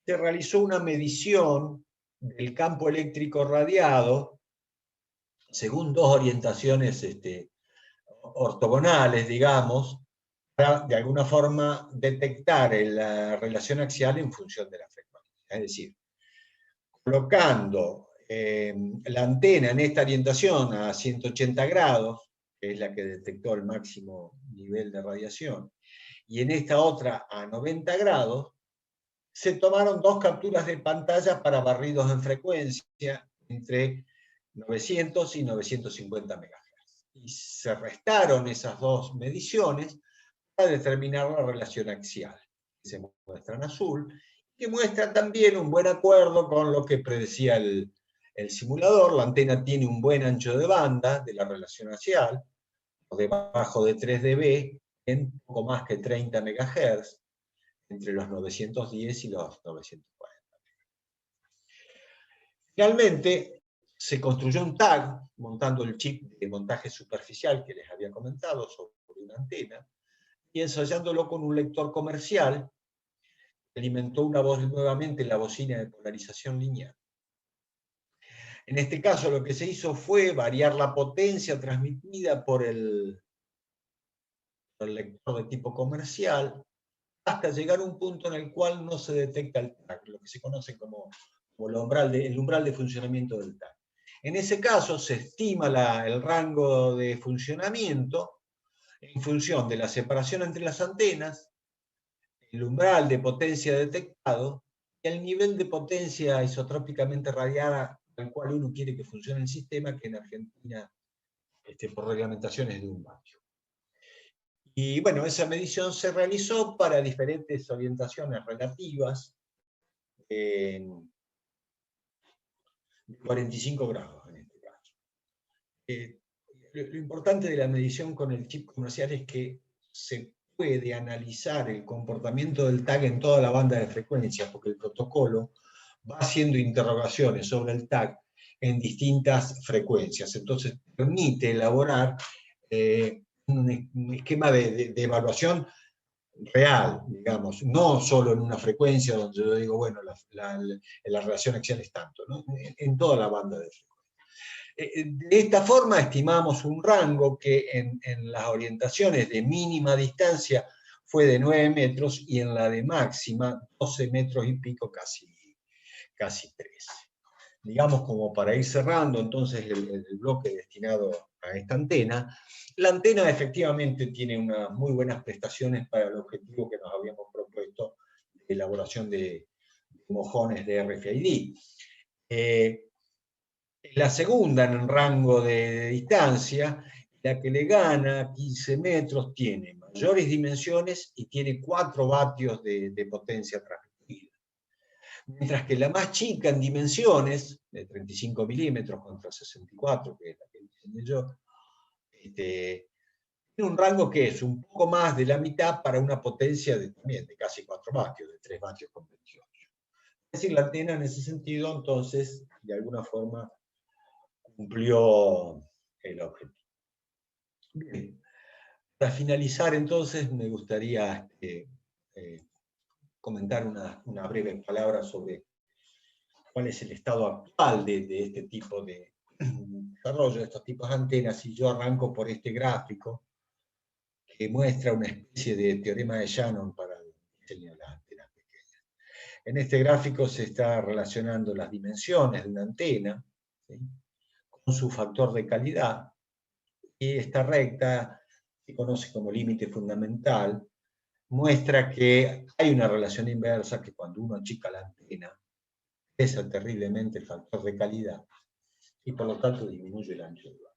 B: se realizó una medición del campo eléctrico radiado según 2 orientaciones ortogonales, digamos, para de alguna forma detectar la relación axial en función de la frecuencia. Es decir, colocando la antena en esta orientación a 180 grados, que es la que detectó el máximo nivel de radiación, y en esta otra a 90 grados, se tomaron 2 capturas de pantalla para barridos en frecuencia entre 900 y 950 MHz. Y se restaron esas 2 mediciones para determinar la relación axial, que se muestra en azul, que muestra también un buen acuerdo con lo que predecía el simulador. La antena tiene un buen ancho de banda de la relación axial, por debajo de 3 dB, en poco más que 30 MHz, entre los 910 y los 940. Finalmente, se construyó un tag, montando el chip de montaje superficial que les había comentado sobre una antena, y ensayándolo con un lector comercial, alimentó nuevamente la bocina de polarización lineal. En este caso lo que se hizo fue variar la potencia transmitida por el lector de tipo comercial hasta llegar a un punto en el cual no se detecta el tag, lo que se conoce como el umbral de funcionamiento del tag. En ese caso se estima el rango de funcionamiento en función de la separación entre las antenas, el umbral de potencia detectado y el nivel de potencia isotrópicamente radiada al cual uno quiere que funcione el sistema, que en Argentina, por reglamentaciones de 1 vatio. Y bueno, esa medición se realizó para diferentes orientaciones relativas, en 45 grados en este caso. Lo importante de la medición con el chip comercial es que se puede analizar el comportamiento del tag en toda la banda de frecuencia, porque el protocolo va haciendo interrogaciones sobre el tag en distintas frecuencias. Entonces permite elaborar un esquema de evaluación real, digamos, no solo en una frecuencia donde yo digo, bueno, la relación axial es tanto, ¿no? En toda la banda de frecuencia. De esta forma estimamos un rango que en las orientaciones de mínima distancia fue de 9 metros y en la de máxima 12 metros y pico, casi 13. Digamos, como para ir cerrando entonces el bloque destinado a esta antena, La antena efectivamente tiene unas muy buenas prestaciones para el objetivo que nos habíamos propuesto de elaboración de mojones de RFID. La segunda en rango de distancia, la que le gana 15 metros, tiene mayores dimensiones y tiene 4 vatios de potencia transmitida. Mientras que la más chica en dimensiones, de 35 milímetros contra 64, que es la que diseñé yo, tiene un rango que es un poco más de la mitad para una potencia también de casi 4 vatios, de 3 vatios con 28. Es decir, la antena en ese sentido, entonces, de alguna forma, cumplió el objetivo. Bien. Para finalizar, entonces, me gustaría comentar una breve palabra sobre cuál es el estado actual de este tipo de desarrollo, de estos tipos de antenas, y yo arranco por este gráfico que muestra una especie de teorema de Shannon para el diseño de las antenas pequeñas. En este gráfico se está relacionando las dimensiones de una antena, ¿sí?, con su factor de calidad, y esta recta, que se conoce como límite fundamental, muestra que hay una relación inversa, que cuando uno achica la antena, pesa terriblemente el factor de calidad, y por lo tanto disminuye el ancho de banda.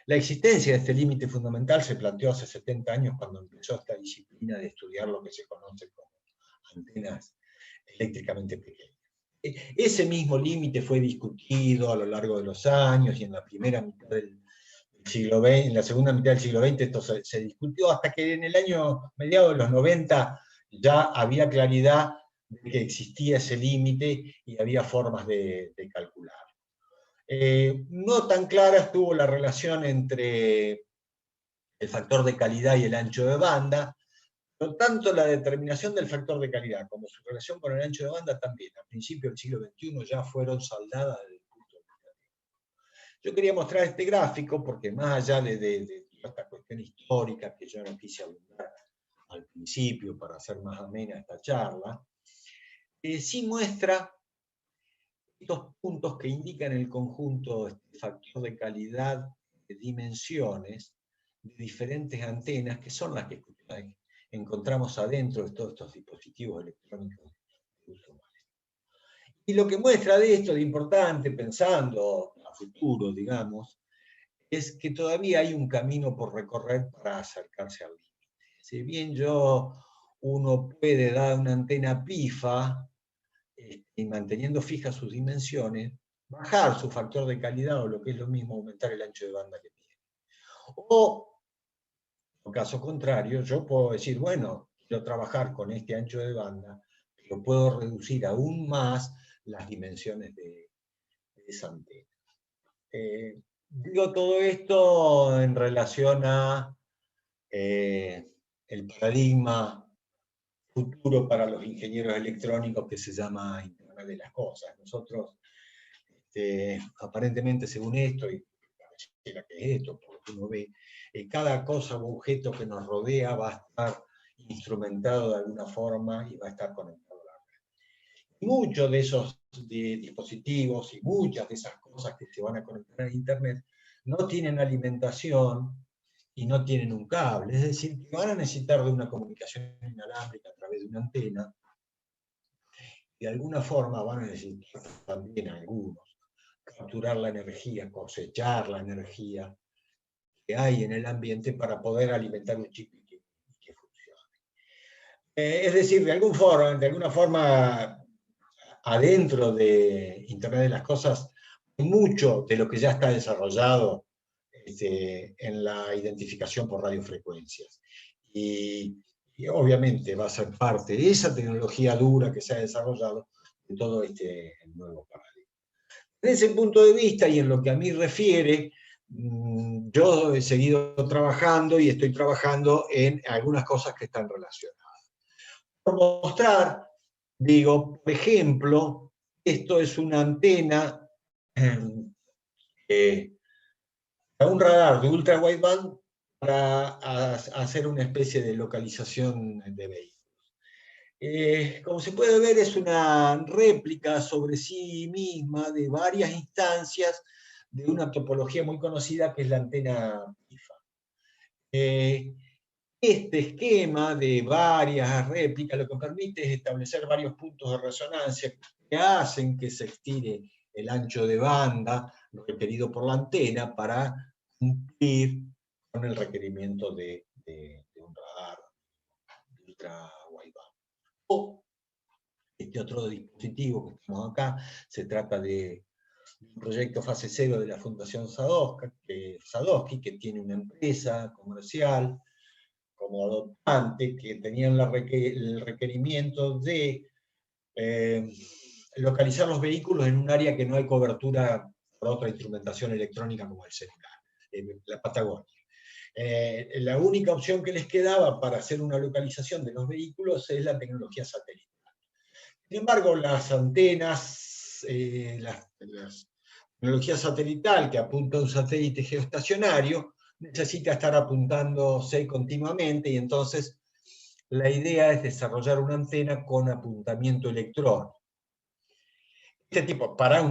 B: La existencia de este límite fundamental se planteó hace 70 años cuando empezó esta disciplina de estudiar lo que se conoce como antenas eléctricamente pequeñas. Ese mismo límite fue discutido a lo largo de los años, y en la primera mitad del siglo XX, en la segunda mitad del siglo XX esto se discutió, hasta que en el año mediados de los 90 ya había claridad de que existía ese límite y había formas de calcularlo. No tan clara estuvo la relación entre el factor de calidad y el ancho de banda, pero tanto la determinación del factor de calidad como su relación con el ancho de banda también, a principios del siglo XXI, ya fueron saldadas desde el punto de vista. Yo quería mostrar este gráfico porque, más allá de esta cuestión histórica que yo no quise abundar al principio para hacer más amena esta charla, sí muestra estos puntos que indican el conjunto, este factor de calidad de dimensiones de diferentes antenas, que son las que encontramos adentro de todos estos dispositivos electrónicos de uso humano. Y lo que muestra de esto de importante, pensando a futuro, digamos, es que todavía hay un camino por recorrer para acercarse al límite. Si bien uno puede dar una antena pifa, y manteniendo fijas sus dimensiones, bajar su factor de calidad, o lo que es lo mismo, aumentar el ancho de banda que tiene. O, en caso contrario, yo puedo decir, bueno, quiero trabajar con este ancho de banda, pero puedo reducir aún más las dimensiones de esa antena. Digo todo esto en relación a el paradigma futuro para los ingenieros electrónicos, que se llama Internet de las Cosas. Nosotros, aparentemente, según esto, y pareciera que es esto, por lo que uno ve, cada cosa o objeto que nos rodea va a estar instrumentado de alguna forma y va a estar conectado a la red. Y muchos de esos dispositivos y muchas de esas cosas que se van a conectar a Internet no tienen alimentación y no tienen un cable, es decir, que van a necesitar de una comunicación inalámbrica a través de una antena. De alguna forma van a necesitar también algunos capturar la energía, cosechar la energía que hay en el ambiente para poder alimentar un chip y que funcione. Es decir, de alguna forma, adentro de Internet de las Cosas, mucho de lo que ya está desarrollado en la identificación por radiofrecuencias. Y obviamente va a ser parte de esa tecnología dura que se ha desarrollado de todo este nuevo paradigma. Desde ese punto de vista, y en lo que a mí refiere, yo he seguido trabajando y estoy trabajando en algunas cosas que están relacionadas. Por mostrar, digo, por ejemplo, esto es una antena a un radar de ultra wideband para hacer una especie de localización de vehículos. Como se puede ver, es una réplica sobre sí misma de varias instancias de una topología muy conocida que es la antena PIFA. Este esquema de varias réplicas lo que permite es establecer varios puntos de resonancia que hacen que se estire el ancho de banda requerido por la antena para cumplir con el requerimiento de un radar de ultra wideband. O este otro dispositivo que tenemos acá, se trata de un proyecto fase cero de la Fundación Sadowski, que tiene una empresa comercial como adoptante, que tenían el requerimiento de localizar los vehículos en un área que no hay cobertura por otra instrumentación electrónica como el celular, la Patagonia. La única opción que les quedaba para hacer una localización de los vehículos es la tecnología satelital. Sin embargo, las antenas, la tecnología satelital que apunta a un satélite geoestacionario, necesita estar apuntándose continuamente, y entonces la idea es desarrollar una antena con apuntamiento electrónico. Este tipo, para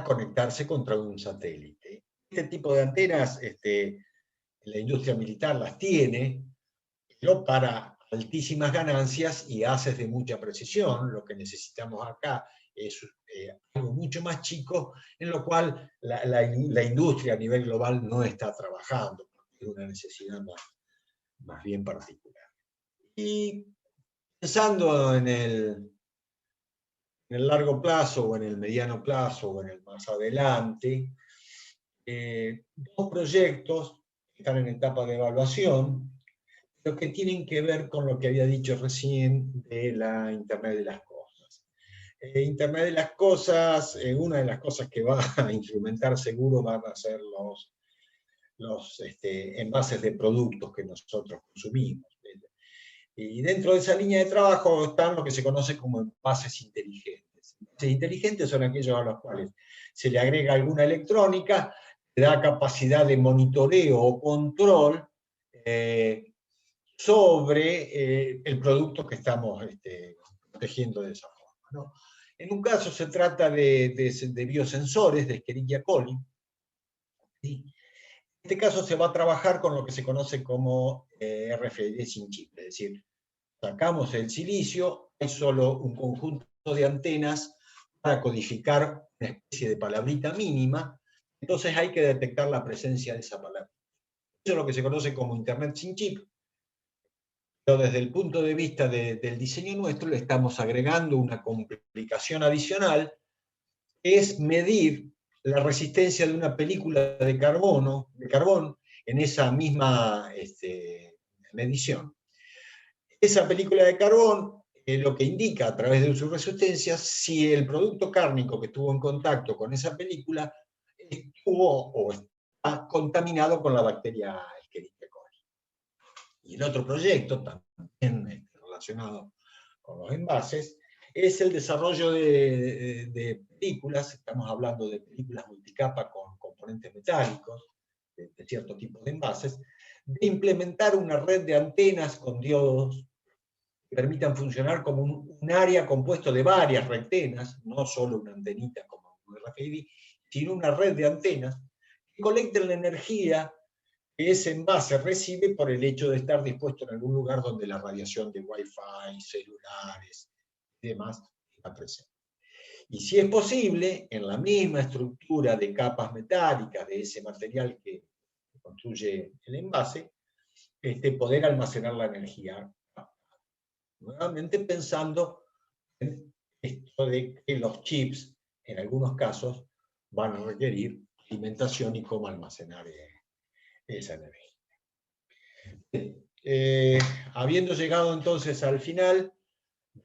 B: conectarse contra un satélite. Este tipo de antenas, la industria militar las tiene, pero para altísimas ganancias y haces de mucha precisión. Lo que necesitamos acá es algo mucho más chico, en lo cual la industria a nivel global no está trabajando, porque es una necesidad más bien particular. Y pensando en el largo plazo, o en el mediano plazo, o en el más adelante, dos proyectos que están en etapa de evaluación, pero que tienen que ver con lo que había dicho recién de la Internet de las Cosas. Internet de las Cosas, una de las cosas que va a instrumentar seguro van a ser los envases de productos que nosotros consumimos. Y dentro de esa línea de trabajo están lo que se conoce como envases inteligentes. Envases inteligentes son aquellos a los cuales se le agrega alguna electrónica, que da capacidad de monitoreo o control sobre el producto que estamos protegiendo de esa forma, ¿no? En un caso se trata de biosensores, de Escherichia coli. ¿Sí? En este caso se va a trabajar con lo que se conoce como RFID sin chip, es decir, sacamos el silicio, hay solo un conjunto de antenas para codificar una especie de palabrita mínima, entonces hay que detectar la presencia de esa palabra. Eso es lo que se conoce como Internet sin chip, pero desde el punto de vista del diseño nuestro le estamos agregando una complicación adicional, que es medir la resistencia de una película de carbón en esa misma medición. Esa película de carbón lo que indica a través de su resistencia si el producto cárnico que estuvo en contacto con esa película estuvo o está contaminado con la bacteria Escherichia coli. Y el otro proyecto, también relacionado con los envases, es el desarrollo de películas. Estamos hablando de películas multicapa con componentes metálicos, de cierto tipo de envases, de implementar una red de antenas con diodos que permitan funcionar como un área compuesto de varias rectenas, no solo una antenita como un RFID, sino una red de antenas que colecten la energía que ese envase recibe por el hecho de estar dispuesto en algún lugar donde la radiación de Wi-Fi, celulares y demás está presente. Y si es posible, en la misma estructura de capas metálicas de ese material que construye el envase, poder almacenar la energía. Nuevamente pensando en esto de que los chips, en algunos casos, van a requerir alimentación y cómo almacenar esa energía. Habiendo llegado entonces al final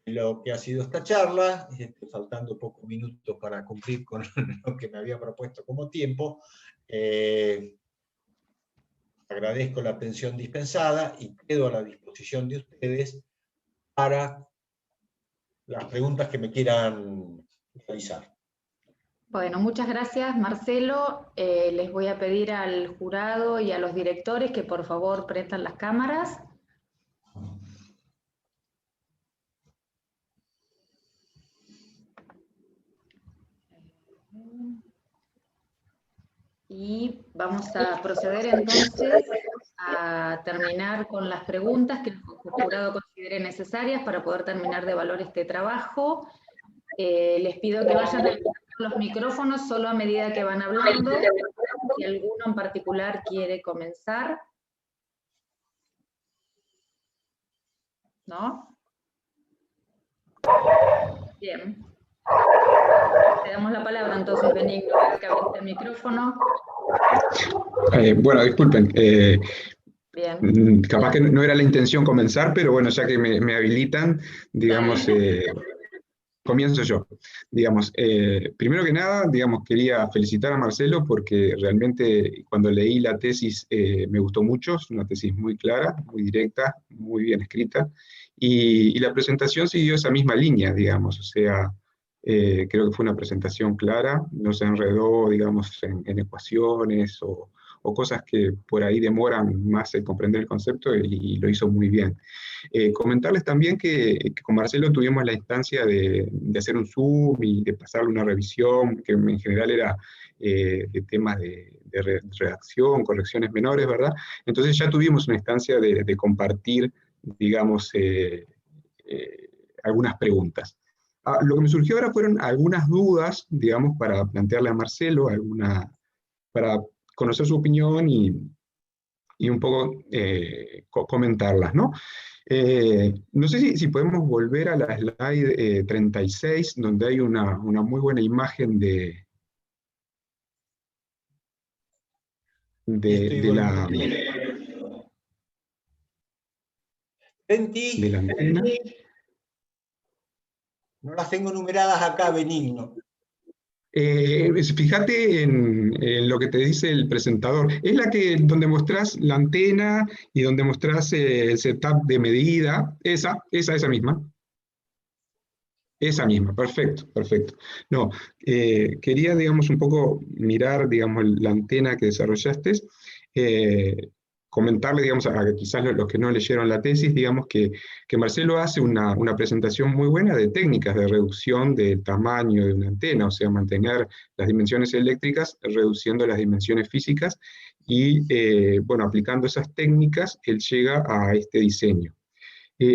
B: de lo que ha sido esta charla, faltando pocos minutos para cumplir con lo que me había propuesto como tiempo, agradezco la atención dispensada y quedo a la disposición de ustedes para las preguntas que me quieran realizar.
A: Bueno, muchas gracias, Marcelo. Les voy a pedir al jurado y a los directores que por favor prendan las cámaras. Y vamos a proceder entonces a terminar con las preguntas que el jurado considere necesarias para poder terminar de evaluar este trabajo. Les pido que vayan habilitando los micrófonos solo a medida que van hablando. Si alguno en particular quiere comenzar. ¿No? Bien. Te damos la palabra entonces, Benigno, para que abriste el micrófono.
C: Bueno, disculpen.
A: Bien.
C: Capaz que no era la intención comenzar, pero bueno, ya que me habilitan, digamos, comienzo yo. Digamos, primero que nada, digamos, quería felicitar a Marcelo porque realmente cuando leí la tesis me gustó mucho, es una tesis muy clara, muy directa, muy bien escrita, y la presentación siguió esa misma línea, digamos, o sea, creo que fue una presentación clara, no se enredó, digamos, en ecuaciones o cosas que por ahí demoran más el comprender el concepto y lo hizo muy bien. Comentarles también que con Marcelo tuvimos la instancia de hacer un Zoom y de pasarle una revisión, que en general era de temas de redacción, correcciones menores, ¿verdad? Entonces ya tuvimos una instancia de compartir, digamos, algunas preguntas. Lo que me surgió ahora fueron algunas dudas, digamos, para plantearle a Marcelo, para conocer su opinión y un poco comentarlas, ¿no? No sé si podemos volver a la slide 36, donde hay una muy buena imagen de la antena.
B: No las tengo numeradas acá, Benigno.
C: Fíjate en lo que te dice el presentador. Es la donde mostrás la antena y donde mostrás el setup de medida. Esa misma. Esa misma, perfecto, perfecto. No, quería, digamos, un poco mirar, digamos, la antena que desarrollaste, comentarle, digamos, a quizás los que no leyeron la tesis, digamos, que Marcelo hace una presentación muy buena de técnicas de reducción del tamaño de una antena, o sea, mantener las dimensiones eléctricas reduciendo las dimensiones físicas, y, bueno, aplicando esas técnicas, él llega a este diseño.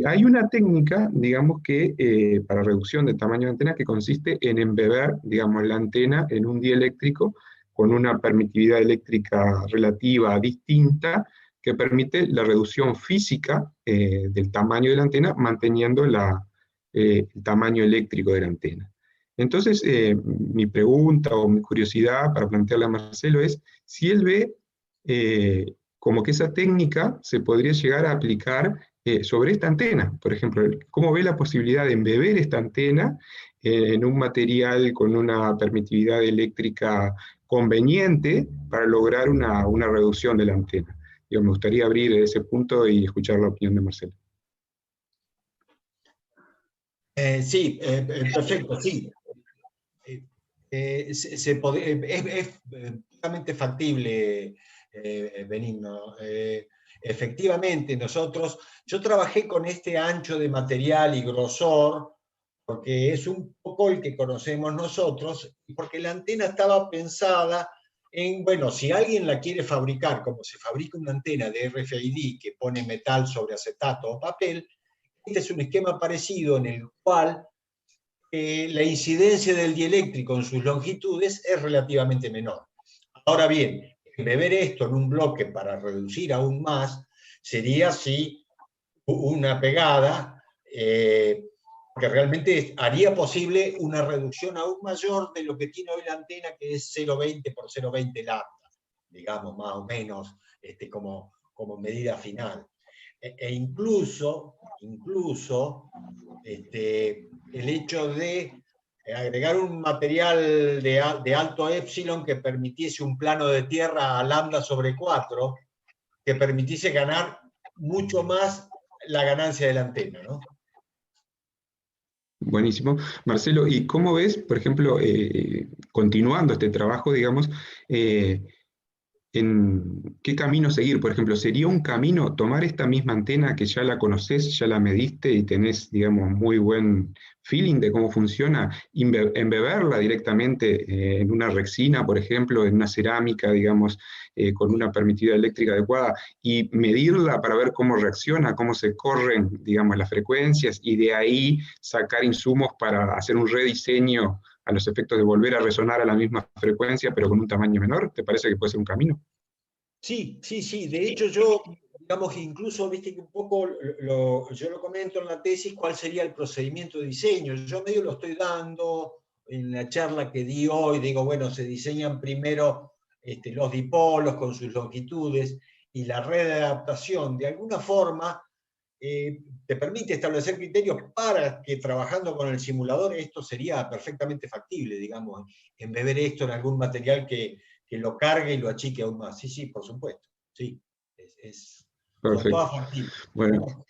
C: Hay una técnica, digamos, que para reducción del tamaño de antena que consiste en embeber, digamos, la antena en un dieléctrico con una permitividad eléctrica relativa distinta que permite la reducción física del tamaño de la antena manteniendo el tamaño eléctrico de la antena. Entonces, mi pregunta o mi curiosidad para plantearle a Marcelo es si él ve como que esa técnica se podría llegar a aplicar sobre esta antena. Por ejemplo, ¿cómo ve la posibilidad de embeber esta antena en un material con una permitividad eléctrica conveniente para lograr una reducción de la antena? Yo me gustaría abrir ese punto y escuchar la opinión de Marcelo.
B: Sí, perfecto, sí. Es totalmente factible, Benigno. Efectivamente, yo trabajé con este ancho de material y grosor, porque es un poco el que conocemos nosotros, y porque la antena estaba pensada en, bueno, si alguien la quiere fabricar, como se fabrica una antena de RFID que pone metal sobre acetato o papel, este es un esquema parecido en el cual la incidencia del dieléctrico en sus longitudes es relativamente menor. Ahora bien, beber esto en un bloque para reducir aún más sería sí una pegada, porque realmente haría posible una reducción aún mayor de lo que tiene hoy la antena, que es 0,20 por 0,20 lambda, digamos, más o menos como medida final. Incluso el hecho de agregar un material de alto épsilon que permitiese un plano de tierra a lambda sobre 4, que permitiese ganar mucho más la ganancia de la antena, ¿no?
C: Buenísimo. Marcelo, ¿y cómo ves, por ejemplo, continuando este trabajo, digamos, en qué camino seguir. Por ejemplo, ¿sería un camino tomar esta misma antena que ya la conocés, ya la mediste y tenés, digamos, muy buen feeling de cómo funciona, embeberla directamente en una resina, por ejemplo, en una cerámica, digamos, con una permitida eléctrica adecuada, y medirla para ver cómo reacciona, cómo se corren, digamos, las frecuencias, y de ahí sacar insumos para hacer un rediseño a los efectos de volver a resonar a la misma frecuencia, pero con un tamaño menor? ¿Te parece que puede ser un camino?
B: Sí, sí, sí. De hecho, yo, digamos, incluso, viste que un poco yo lo comento en la tesis, cuál sería el procedimiento de diseño. Yo medio lo estoy dando en la charla que di hoy, digo, bueno, se diseñan primero los dipolos con sus longitudes y la red de adaptación, de alguna forma, te permite establecer criterios para que trabajando con el simulador esto sería perfectamente factible, digamos, embeber esto en algún material que lo cargue y lo achique aún más. Sí, sí, por supuesto. Sí, son
C: Perfecto.
B: todas factibles.
C: Bueno,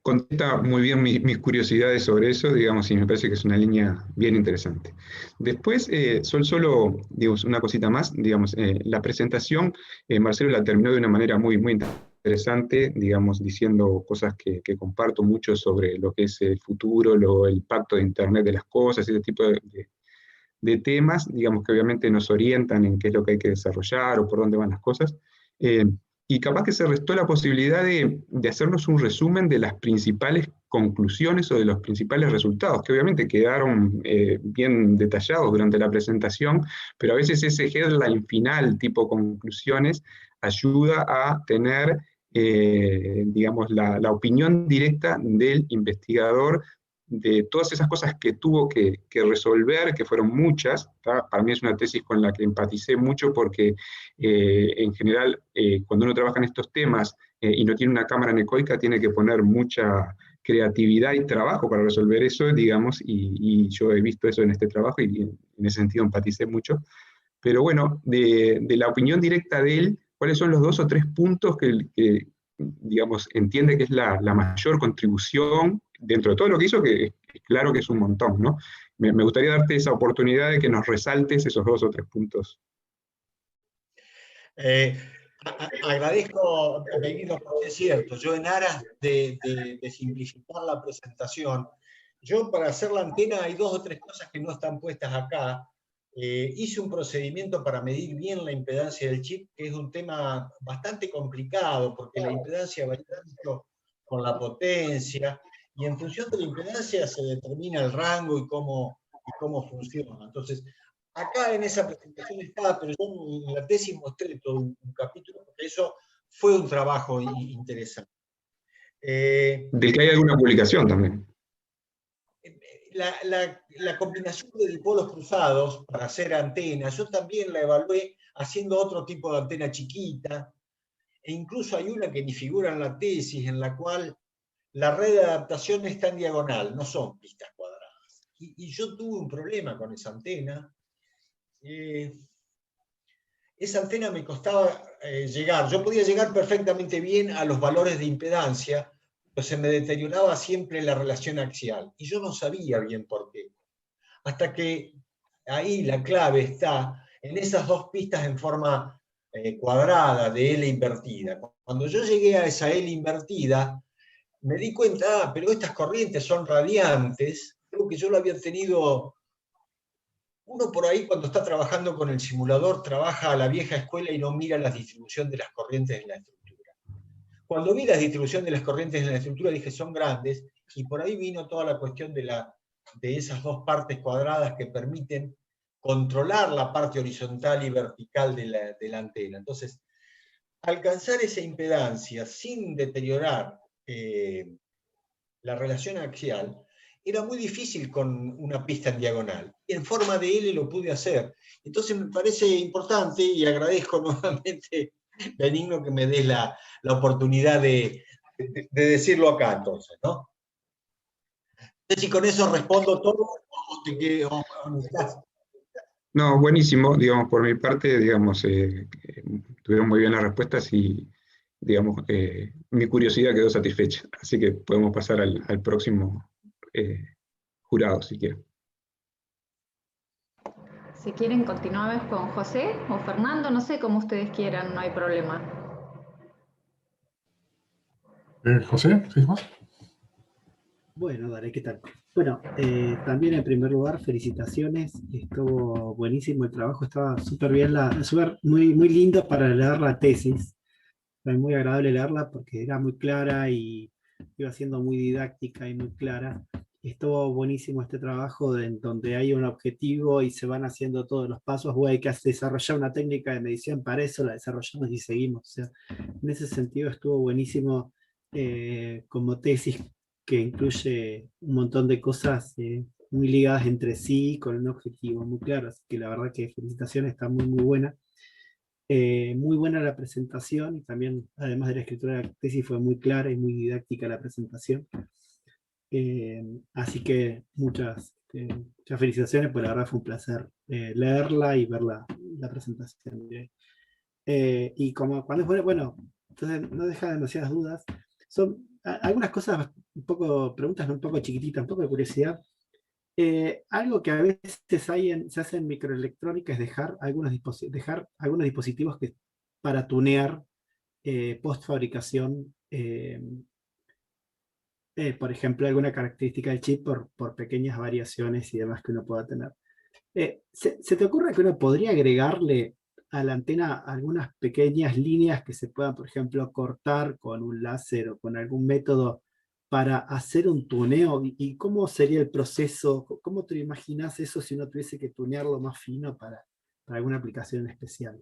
C: contesta muy bien mis curiosidades sobre eso, digamos, y me parece que es una línea bien interesante. Después, solo digamos, una cosita más, digamos, la presentación, Marcelo la terminó de una manera muy, muy interesante, digamos, diciendo cosas que comparto mucho sobre lo que es el futuro, el pacto de Internet de las cosas, ese tipo de temas, digamos, que obviamente nos orientan en qué es lo que hay que desarrollar o por dónde van las cosas. Y capaz que se restó la posibilidad de hacernos un resumen de las principales conclusiones o de los principales resultados, que obviamente quedaron bien detallados durante la presentación, pero a veces ese headline final, tipo conclusiones, ayuda a tener, digamos, la opinión directa del investigador de todas esas cosas que tuvo que resolver, que fueron muchas. ¿Tá? Para mí es una tesis con la que empaticé mucho porque en general cuando uno trabaja en estos temas y no tiene una cámara anecoica, tiene que poner mucha creatividad y trabajo para resolver eso, digamos, y yo he visto eso en este trabajo y en ese sentido empaticé mucho. Pero bueno, de la opinión directa de él, ¿cuáles son los 2 o 3 puntos que digamos, entiende que es la mayor contribución dentro de todo lo que hizo, que es claro que es un montón, ¿no? Me gustaría darte esa oportunidad de que nos resaltes esos 2 o 3 puntos.
B: Eh, Agradezco, Benito, porque es cierto, yo en aras de simplificar la presentación, yo para hacer la antena hay 2 o 3 cosas que no están puestas acá. Hice un procedimiento para medir bien la impedancia del chip, que es un tema bastante complicado, porque la impedancia varía mucho con la potencia, y en función de la impedancia se determina el rango y cómo funciona. Entonces, acá en esa presentación está, pero yo en la tesis mostré todo un capítulo, porque eso fue un trabajo interesante.
C: Del que hay alguna publicación también.
B: La combinación de dipolos cruzados para hacer antenas, yo también la evalué haciendo otro tipo de antena chiquita, e incluso hay una que ni figura en la tesis, en la cual la red de adaptación está en diagonal, no son pistas cuadradas. Y yo tuve un problema con esa antena. Esa antena me costaba llegar. Yo podía llegar perfectamente bien a los valores de impedancia, pero se me deterioraba siempre la relación axial. Y yo no sabía bien por qué. Hasta que ahí la clave está en esas 2 pistas en forma cuadrada de L invertida. Cuando yo llegué a esa L invertida, me di cuenta, pero estas corrientes son radiantes, creo que yo lo había tenido. Uno por ahí cuando está trabajando con el simulador trabaja a la vieja escuela y no mira la distribución de las corrientes en la estructura. Cuando vi la distribución de las corrientes en la estructura dije son grandes, y por ahí vino toda la cuestión de esas 2 partes cuadradas que permiten controlar la parte horizontal y vertical de la antena. Entonces, alcanzar esa impedancia sin deteriorar la relación axial era muy difícil con una pista en diagonal. En forma de L lo pude hacer. Entonces me parece importante, y agradezco nuevamente, Benigno, que me des la oportunidad de decirlo acá, entonces, ¿no? No sé si con eso respondo todo o te quedo.
C: No, buenísimo, digamos, por mi parte, digamos, tuvieron muy bien las respuestas y, digamos, mi curiosidad quedó satisfecha. Así que podemos pasar al próximo jurado, si quieren.
A: Si quieren, continuamos con José o Fernando, no sé, como ustedes quieran, no hay problema.
D: José, ¿sí, José?
E: Bueno, dale, ¿qué tal? Bueno, también en primer lugar, felicitaciones. Estuvo buenísimo el trabajo, estaba súper bien, muy, muy lindo para leer la tesis. Fue muy agradable leerla porque era muy clara y iba siendo muy didáctica y muy clara. Estuvo buenísimo este trabajo en donde hay un objetivo y se van haciendo todos los pasos. Bueno, hay que desarrollar una técnica de medición, para eso la desarrollamos y seguimos. O sea, en ese sentido estuvo buenísimo como tesis que incluye un montón de cosas muy ligadas entre sí con un objetivo muy claro. Así que la verdad que felicitaciones, está muy, muy buena. Muy buena la presentación y también, además de la escritura de la tesis, fue muy clara y muy didáctica la presentación. Así que muchas felicitaciones, pues la verdad fue un placer leerla y ver la presentación. Y como cuando fue, bueno, entonces no deja demasiadas dudas. Son algunas cosas, preguntas un poco chiquititas, un poco de curiosidad. Algo que a veces se hace en microelectrónica es dejar algunos dispositivos para tunear post fabricación, por ejemplo, alguna característica del chip por pequeñas variaciones y demás que uno pueda tener. ¿Se te ocurre que uno podría agregarle a la antena algunas pequeñas líneas que se puedan, por ejemplo, cortar con un láser o con algún método para hacer un tuneo? ¿Y cómo sería el proceso? ¿Cómo te imaginas eso si uno tuviese que tunearlo más fino para alguna aplicación especial?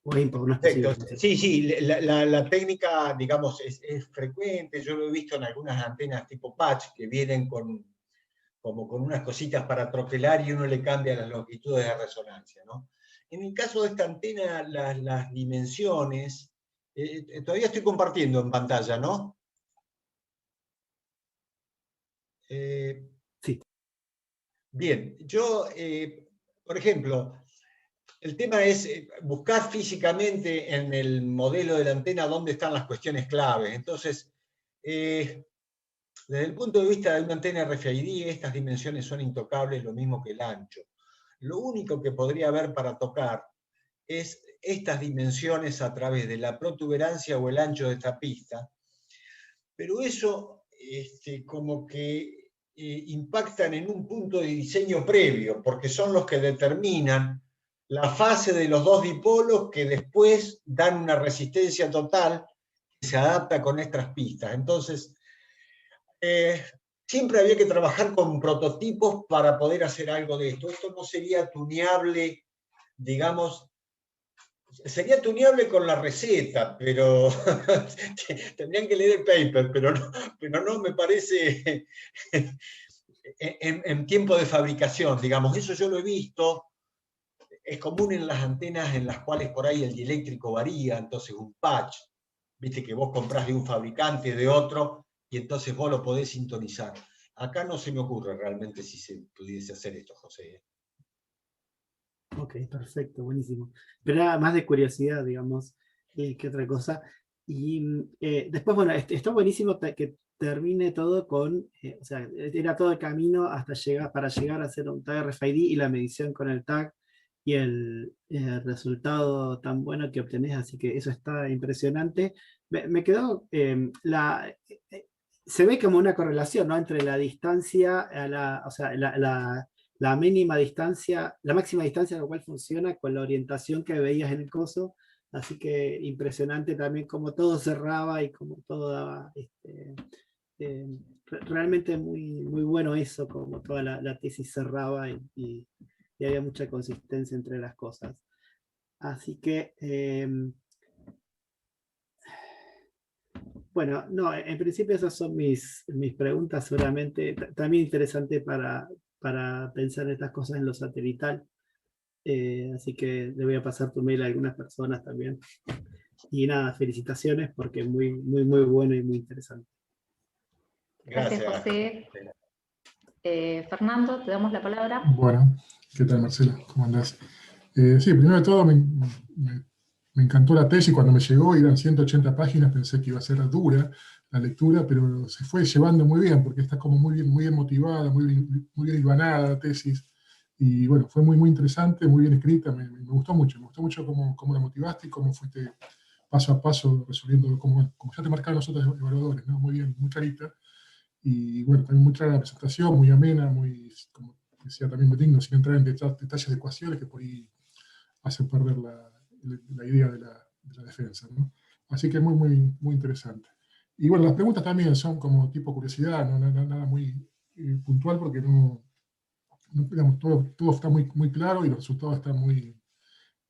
E: ¿O no es posible?
B: Perfecto. Sí, la técnica, digamos, es frecuente. Yo lo he visto en algunas antenas tipo patch que vienen como con unas cositas para troquelar y uno le cambia las longitudes de resonancia, ¿no? En el caso de esta antena, las dimensiones, todavía estoy compartiendo en pantalla, ¿no?
E: Sí.
B: Bien, yo, por ejemplo, el tema es buscar físicamente en el modelo de la antena dónde están las cuestiones claves. Entonces, desde el punto de vista de una antena RFID, estas dimensiones son intocables, lo mismo que el ancho. Lo único que podría haber para tocar es estas dimensiones a través de la protuberancia o el ancho de esta pista, pero eso como que impactan en un punto de diseño previo, porque son los que determinan la fase de los dos dipolos que después dan una resistencia total que se adapta con estas pistas. Entonces, siempre había que trabajar con prototipos para poder hacer algo de esto. Esto no sería tuneable, digamos, sería tuneable con la receta, pero tendrían que leer el paper, pero no me parece en tiempo de fabricación, digamos. Eso yo lo he visto. Es común en las antenas en las cuales por ahí el dieléctrico varía, entonces un patch, viste que vos comprás de un fabricante, de otro, y entonces vos lo podés sintonizar. Acá no se me ocurre realmente si se pudiese hacer esto, José.
E: Ok, perfecto, buenísimo. Pero era más de curiosidad, digamos, que otra cosa. Y después, bueno, está buenísimo que termine todo con, o sea, era todo el camino para llegar a hacer un tag RFID y la medición con el tag y el resultado tan bueno que obtenés, así que eso está impresionante. Me quedó, se ve como una correlación, ¿no? Entre la distancia, o sea, la mínima distancia, la máxima distancia a la cual funciona con la orientación que veías en el coso, así que impresionante también cómo todo cerraba y cómo todo daba, realmente muy, muy bueno eso, como toda la tesis cerraba y había mucha consistencia entre las cosas. Así que, bueno, no, en principio esas son mis preguntas, seguramente también interesante para pensar estas cosas en lo satelital. Así que le voy a pasar tu mail a algunas personas también. Y nada, felicitaciones porque es muy, muy, muy bueno y muy interesante.
A: Gracias, José. Fernando, te damos la palabra.
D: Bueno, ¿qué tal, Marcela? ¿Cómo andás? Sí, primero de todo me encantó la tesis. Cuando me llegó, eran 180 páginas, pensé que iba a ser dura la lectura, pero se fue llevando muy bien, porque está como muy bien motivada, muy bien hilvanada la tesis, Y bueno, fue muy interesante, muy bien escrita, me gustó mucho cómo la motivaste y cómo fuiste paso a paso resolviendo, como ya te marcaron los otros evaluadores, ¿no? Muy bien, muy clarita. Y bueno, también muy clara la presentación, muy amena, muy, como decía también Betín, sin entrar en detalles de ecuaciones que por ahí hacen perder la idea de la defensa, ¿no? Así que muy interesante. Y bueno, las preguntas también son como tipo curiosidad, no nada muy puntual, porque digamos, todo está muy claro y los resultados están muy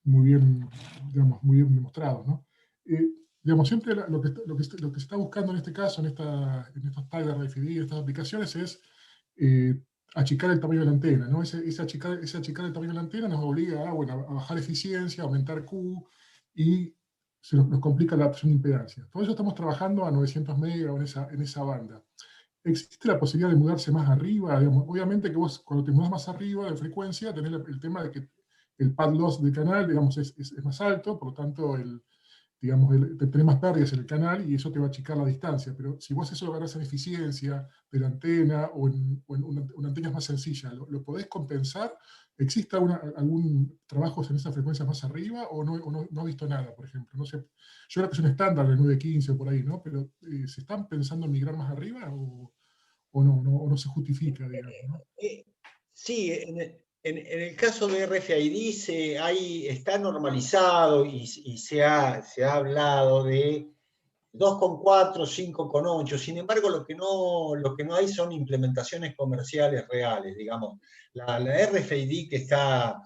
D: bien, digamos, muy bien demostrados, ¿no? Digamos, siempre lo que se está buscando en este caso, en estos tags de RFID, en estas aplicaciones, es achicar el tamaño de la antena, ¿no? Ese achicar el tamaño de la antena nos obliga a bajar eficiencia, aumentar Q, y nos complica la adaptación de impedancia. Por eso estamos trabajando a 900 megas en esa banda. ¿Existe la posibilidad de mudarse más arriba? Digamos, obviamente que vos, cuando te mudas más arriba de frecuencia, tenés el tema de que el pad loss del canal, digamos, es más alto, por lo tanto, tenés más pérdidas en el canal y eso te va a achicar la distancia. Pero si vos eso lo ganás en eficiencia de la antena o en una antena más sencilla, ¿lo podés compensar? ¿Existe algún trabajo en esas frecuencias más arriba o no he visto nada, por ejemplo? No sé, yo creo que es un estándar de 915 o por ahí, ¿no? Pero ¿se están pensando en migrar más arriba o no se justifica, digamos, ¿no?
B: Sí, en el caso de RFID está normalizado y se ha hablado de 2,4, 5,8. Sin embargo, lo que no hay son implementaciones comerciales reales, digamos. La RFID que está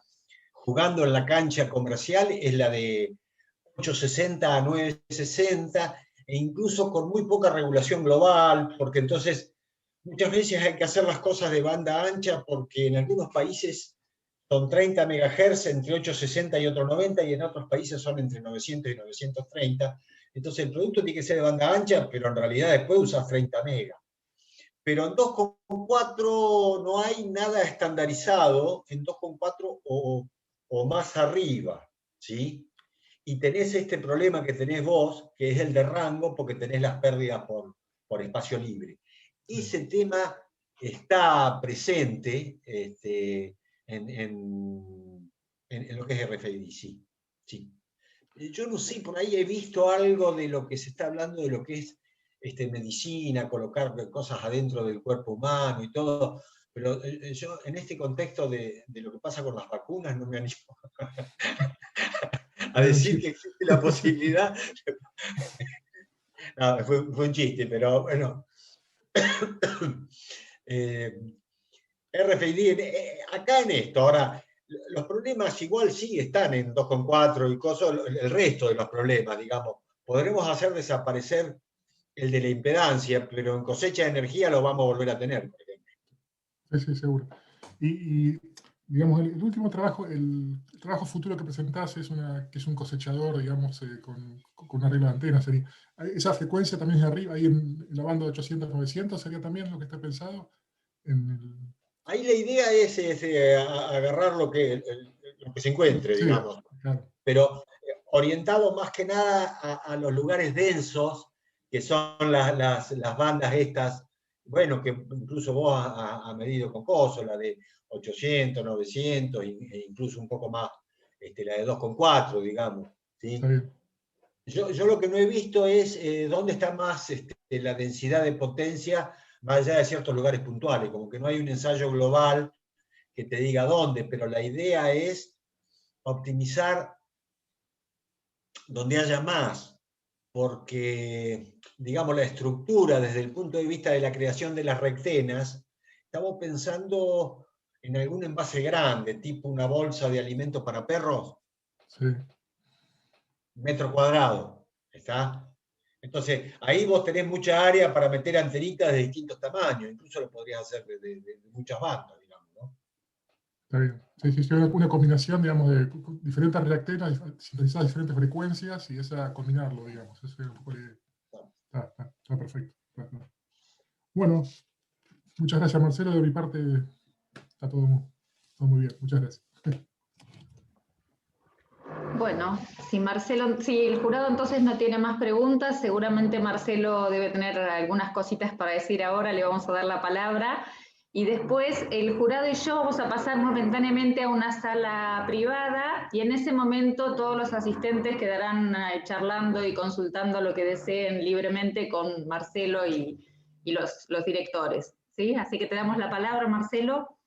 B: jugando en la cancha comercial es la de 860 a 960, e incluso con muy poca regulación global, porque entonces muchas veces hay que hacer las cosas de banda ancha, porque en algunos países son 30 MHz entre 860 y otros 90, y en otros países son entre 900 y 930. Entonces el producto tiene que ser de banda ancha, pero en realidad después usa 30 megas. Pero en 2,4 no hay nada estandarizado en 2,4 o más arriba, ¿sí? Y tenés este problema que tenés vos, que es el de rango, porque tenés las pérdidas por espacio libre. Ese tema está presente en lo que es RFID, sí. Yo no sé, por ahí he visto algo de lo que se está hablando de lo que es medicina, colocar cosas adentro del cuerpo humano y todo, pero yo en este contexto de lo que pasa con las vacunas no me animo a decir que existe la posibilidad. No, fue un chiste, pero bueno. RFID, acá en esto, ahora, los problemas igual sí están en 2,4 y cosas, el resto de los problemas, digamos. Podremos hacer desaparecer el de la impedancia, pero en cosecha de energía lo vamos a volver a tener, por ejemplo.
D: Sí, seguro. Y digamos, el último trabajo, el trabajo futuro que presentás que es un cosechador, digamos, con una regla de antena. ¿Esa frecuencia también es arriba, ahí en la banda de 800, 900, sería también lo que está pensado?
B: Ahí la idea es agarrar lo que se encuentre,
D: sí,
B: digamos.
D: Claro.
B: Pero orientado más que nada a los lugares densos, que son las bandas estas, bueno, que incluso vos has medido con COSO, la de 800, 900, e incluso un poco más, la de 2,4, digamos. ¿Sí?
D: Está bien.
B: Yo lo que no he visto es dónde está más la densidad de potencia, más allá de ciertos lugares puntuales, como que no hay un ensayo global que te diga dónde, pero la idea es optimizar donde haya más, porque, digamos, la estructura desde el punto de vista de la creación de las rectenas, estamos pensando en algún envase grande, tipo una bolsa de alimento para perros,
D: Sí.
B: metro cuadrado, ¿está? Entonces, ahí vos tenés mucha área para meter antenitas de distintos tamaños, incluso lo podrías hacer de muchas bandas, digamos, ¿no?
D: Está bien. Sí, una combinación, digamos, de diferentes reactenas, sintonizadas a diferentes frecuencias y combinarlo, digamos. Eso es un poco la idea. Está perfecto. Bueno, muchas gracias, Marcelo. De mi parte, está todo muy bien. Muchas gracias.
A: Bueno, si el jurado entonces no tiene más preguntas, seguramente Marcelo debe tener algunas cositas para decir ahora, le vamos a dar la palabra. Y después el jurado y yo vamos a pasar momentáneamente a una sala privada y en ese momento todos los asistentes quedarán charlando y consultando lo que deseen libremente con Marcelo y los directores. ¿Sí? Así que te damos la palabra, Marcelo.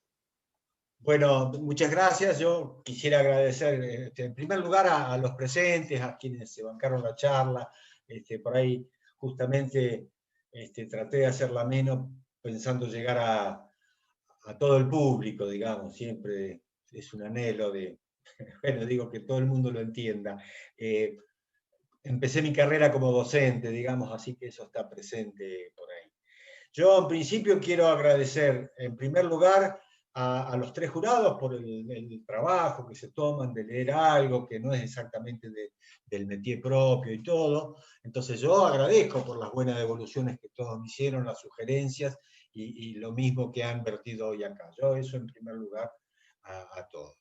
B: Bueno, muchas gracias. Yo quisiera agradecer en primer lugar a los presentes, a quienes se bancaron la charla. Por ahí justamente traté de hacerla menos pensando llegar a todo el público, digamos, siempre es un anhelo de, bueno, digo que todo el mundo lo entienda. Empecé mi carrera como docente, digamos, así que eso está presente por ahí. Yo en principio quiero agradecer en primer lugar a los tres jurados por el trabajo que se toman de leer algo que no es exactamente del métier propio y todo. Entonces yo agradezco por las buenas devoluciones que todos me hicieron, las sugerencias y lo mismo que han vertido hoy acá. Yo eso en primer lugar a todos.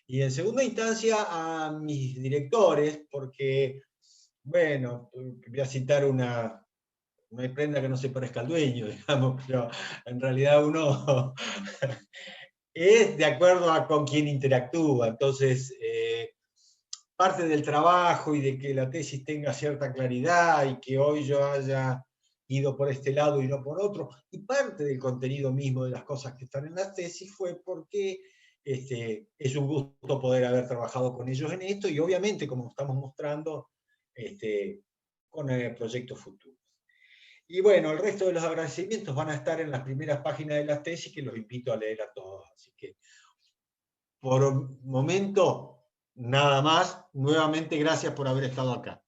B: Y en segunda instancia a mis directores, porque, bueno, voy a citar una... No hay prenda que no se parezca al dueño, digamos, pero en realidad uno es de acuerdo a con quién interactúa. Entonces, parte del trabajo y de que la tesis tenga cierta claridad y que hoy yo haya ido por este lado y no por otro, y parte del contenido mismo de las cosas que están en la tesis fue porque es un gusto poder haber trabajado con ellos en esto y obviamente, como estamos mostrando, con proyectos futuros. Y bueno, el resto de los agradecimientos van a estar en las primeras páginas de la tesis que los invito a leer a todos. Así que, por un momento, nada más. Nuevamente, gracias por haber estado acá.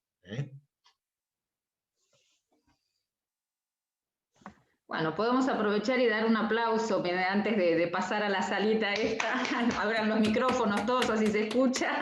A: Bueno, podemos aprovechar y dar un aplauso antes de pasar a la salita esta. Abran los micrófonos todos, así se escucha.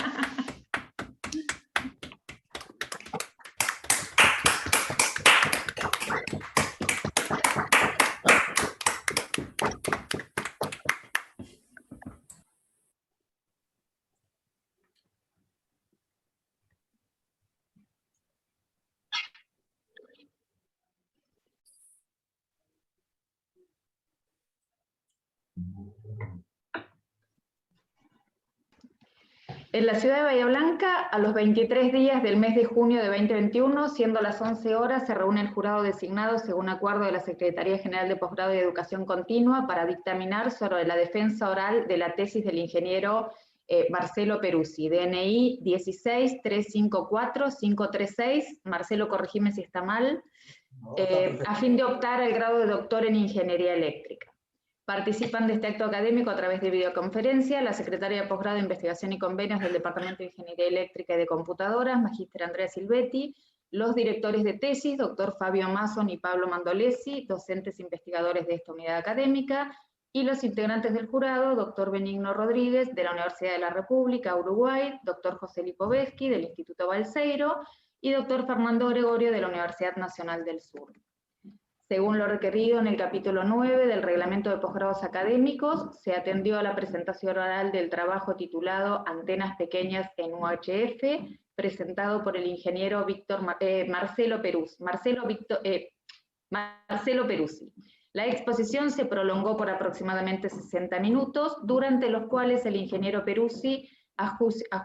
A: En la ciudad de Bahía Blanca, a los 23 días del mes de junio de 2021, siendo las 11 horas, se reúne el jurado designado según acuerdo de la Secretaría General de Posgrado y Educación Continua para dictaminar sobre la defensa oral de la tesis del ingeniero Marcelo Peruzzi, DNI 16354536, Marcelo, corregime si está mal, a fin de optar al grado de doctor en Ingeniería Eléctrica. Participan de este acto académico a través de videoconferencia la secretaria de Posgrado de Investigación y Convenios del Departamento de Ingeniería Eléctrica y de Computadoras, magíster Andrea Silvetti, los directores de tesis, doctor Fabio Mason y Pablo Mandolesi, docentes investigadores de esta unidad académica, y los integrantes del jurado, doctor Benigno Rodríguez, de la Universidad de la República, Uruguay, doctor José Lipovetsky, del Instituto Balseiro, y doctor Fernando Gregorio, de la Universidad Nacional del Sur. Según lo requerido en el capítulo 9 del Reglamento de Posgrados Académicos, se atendió a la presentación oral del trabajo titulado Antenas Pequeñas en UHF, presentado por el ingeniero Marcelo Peruzzi. La exposición se prolongó por aproximadamente 60 minutos, durante los cuales el ingeniero Peruzzi, a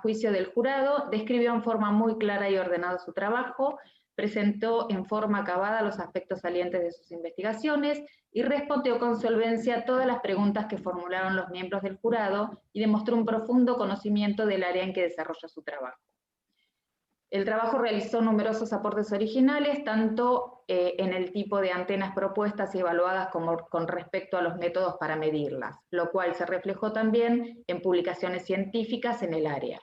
A: juicio del jurado, describió en forma muy clara y ordenada su trabajo, presentó en forma acabada los aspectos salientes de sus investigaciones y respondió con solvencia todas las preguntas que formularon los miembros del jurado y demostró un profundo conocimiento del área en que desarrolla su trabajo. El trabajo realizó numerosos aportes originales, tanto en el tipo de antenas propuestas y evaluadas como con respecto a los métodos para medirlas, lo cual se reflejó también en publicaciones científicas en el área.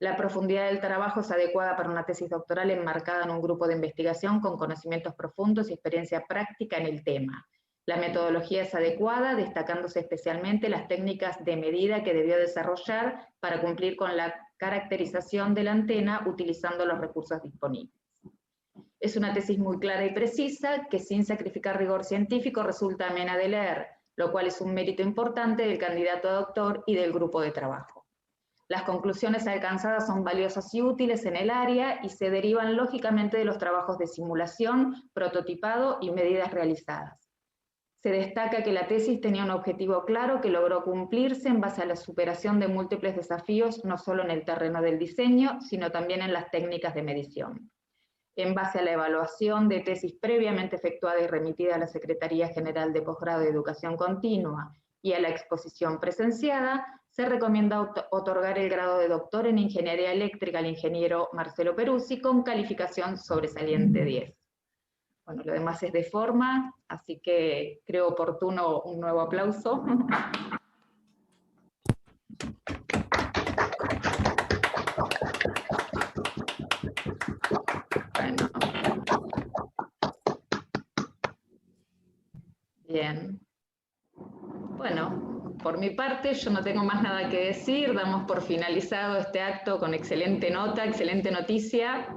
A: La profundidad del trabajo es adecuada para una tesis doctoral enmarcada en un grupo de investigación con conocimientos profundos y experiencia práctica en el tema. La metodología es adecuada, destacándose especialmente las técnicas de medida que debió desarrollar para cumplir con la caracterización de la antena utilizando los recursos disponibles. Es una tesis muy clara y precisa que sin sacrificar rigor científico resulta amena de leer, lo cual es un mérito importante del candidato a doctor y del grupo de trabajo. Las conclusiones alcanzadas son valiosas y útiles en el área y se derivan lógicamente de los trabajos de simulación, prototipado y medidas realizadas. Se destaca que la tesis tenía un objetivo claro que logró cumplirse en base a la superación de múltiples desafíos, no solo en el terreno del diseño, sino también en las técnicas de medición. En base a la evaluación de tesis previamente efectuada y remitida a la Secretaría General de Posgrado y Educación Continua y a la exposición presenciada, se recomienda otorgar el grado de doctor en Ingeniería Eléctrica al ingeniero Marcelo Peruzzi con calificación sobresaliente 10. Bueno, lo demás es de forma, así que creo oportuno un nuevo aplauso. Bueno. Bien. Bueno, por mi parte yo no tengo más nada que decir, damos por finalizado este acto con excelente nota, excelente noticia.